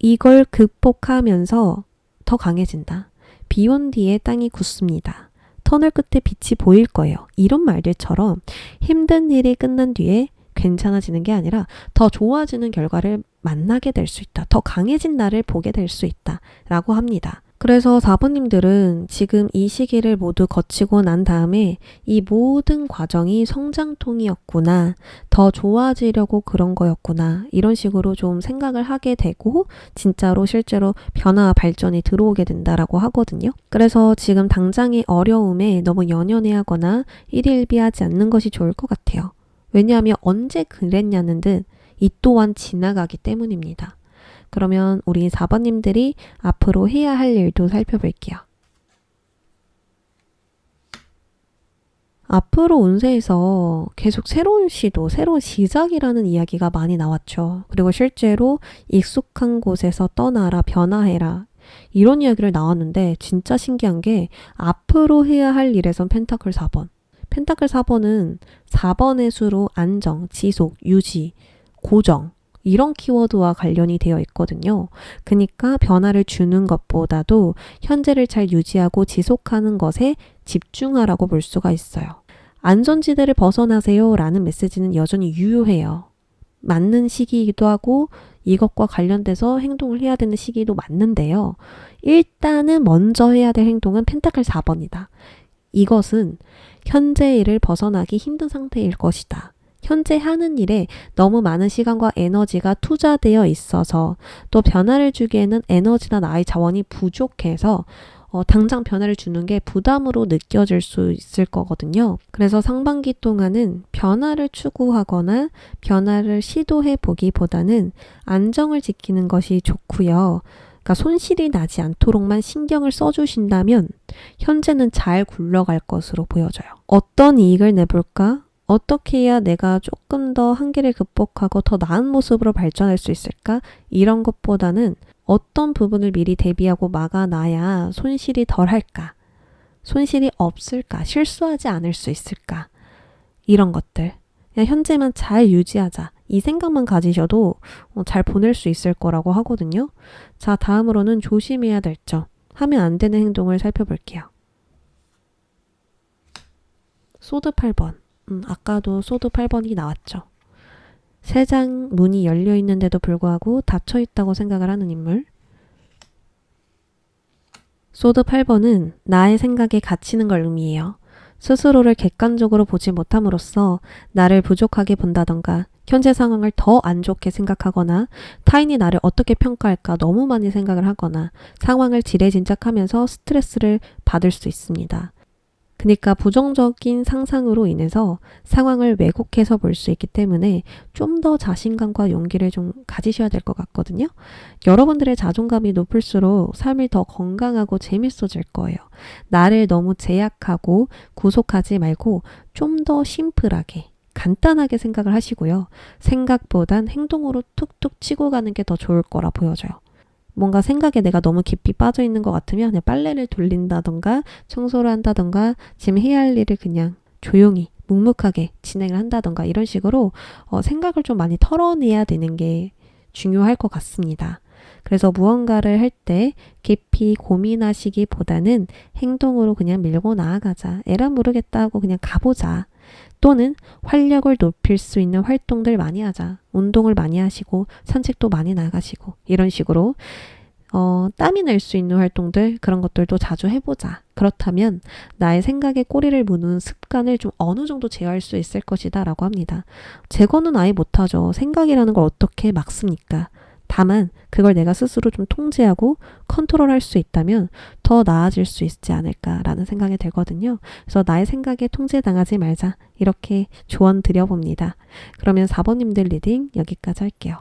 S1: 이걸 극복하면서 더 강해진다. 비 온 뒤에 땅이 굳습니다. 터널 끝에 빛이 보일 거예요. 이런 말들처럼 힘든 일이 끝난 뒤에 괜찮아지는 게 아니라 더 좋아지는 결과를 만나게 될 수 있다. 더 강해진 나를 보게 될 수 있다. 라고 합니다. 그래서 4번님들은 지금 이 시기를 모두 거치고 난 다음에 이 모든 과정이 성장통이었구나, 더 좋아지려고 그런 거였구나, 이런 식으로 좀 생각을 하게 되고 진짜로 실제로 변화와 발전이 들어오게 된다라고 하거든요. 그래서 지금 당장의 어려움에 너무 연연해하거나 일희일비하지 않는 것이 좋을 것 같아요. 왜냐하면 언제 그랬냐는 듯 이 또한 지나가기 때문입니다. 그러면 우리 4번님들이 앞으로 해야 할 일도 살펴볼게요. 앞으로 운세에서 계속 새로운 시도, 새로운 시작이라는 이야기가 많이 나왔죠. 그리고 실제로 익숙한 곳에서 떠나라, 변화해라, 이런 이야기를 나왔는데 진짜 신기한 게 앞으로 해야 할 일에선 펜타클 4번. 펜타클 4번은 4번의 수로 안정, 지속, 유지, 고정, 이런 키워드와 관련이 되어 있거든요. 그러니까 변화를 주는 것보다도 현재를 잘 유지하고 지속하는 것에 집중하라고 볼 수가 있어요. 안전지대를 벗어나세요 라는 메시지는 여전히 유효해요. 맞는 시기이기도 하고 이것과 관련돼서 행동을 해야 되는 시기도 맞는데요. 일단은 먼저 해야 될 행동은 펜타클 4번이다. 이것은 현재 일을 벗어나기 힘든 상태일 것이다. 현재 하는 일에 너무 많은 시간과 에너지가 투자되어 있어서 또 변화를 주기에는 에너지나 나의 자원이 부족해서 당장 변화를 주는 게 부담으로 느껴질 수 있을 거거든요. 그래서 상반기 동안은 변화를 추구하거나 변화를 시도해 보기보다는 안정을 지키는 것이 좋고요. 그러니까 손실이 나지 않도록만 신경을 써주신다면 현재는 잘 굴러갈 것으로 보여져요. 어떤 이익을 내볼까? 어떻게 해야 내가 조금 더 한계를 극복하고 더 나은 모습으로 발전할 수 있을까? 이런 것보다는 어떤 부분을 미리 대비하고 막아놔야 손실이 덜 할까? 손실이 없을까? 실수하지 않을 수 있을까? 이런 것들. 그냥 현재만 잘 유지하자. 이 생각만 가지셔도 잘 보낼 수 있을 거라고 하거든요. 자, 다음으로는 조심해야 될 점, 하면 안 되는 행동을 살펴볼게요. 소드 8번. 아까도 소드 8번이 나왔죠. 세 장 문이 열려 있는데도 불구하고 닫혀 있다고 생각을 하는 인물. 소드 8번은 나의 생각에 갇히는 걸 의미해요. 스스로를 객관적으로 보지 못함으로써 나를 부족하게 본다던가 현재 상황을 더 안 좋게 생각하거나 타인이 나를 어떻게 평가할까 너무 많이 생각을 하거나 상황을 지레짐작하면서 스트레스를 받을 수 있습니다. 그러니까 부정적인 상상으로 인해서 상황을 왜곡해서 볼 수 있기 때문에 좀 더 자신감과 용기를 좀 가지셔야 될 것 같거든요. 여러분들의 자존감이 높을수록 삶이 더 건강하고 재밌어질 거예요. 나를 너무 제약하고 구속하지 말고 좀 더 심플하게, 간단하게 생각을 하시고요. 생각보단 행동으로 툭툭 치고 가는 게 더 좋을 거라 보여져요. 뭔가 생각에 내가 너무 깊이 빠져 있는 것 같으면 그냥 빨래를 돌린다던가 청소를 한다던가 지금 해야 할 일을 그냥 조용히 묵묵하게 진행을 한다던가 이런 식으로 생각을 좀 많이 털어내야 되는 게 중요할 것 같습니다. 그래서 무언가를 할 때 깊이 고민하시기보다는 행동으로 그냥 밀고 나아가자. 에라 모르겠다 하고 그냥 가보자. 또는 활력을 높일 수 있는 활동들 많이 하자. 운동을 많이 하시고 산책도 많이 나가시고 이런 식으로 땀이 날 수 있는 활동들, 그런 것들도 자주 해보자. 그렇다면 나의 생각에 꼬리를 무는 습관을 좀 어느 정도 제어할 수 있을 것이다 라고 합니다. 제거는 아예 못하죠. 생각이라는 걸 어떻게 막습니까? 다만 그걸 내가 스스로 좀 통제하고 컨트롤할 수 있다면 더 나아질 수 있지 않을까라는 생각이 들거든요. 그래서 나의 생각에 통제당하지 말자. 이렇게 조언 드려봅니다. 그러면 4번님들 리딩 여기까지 할게요.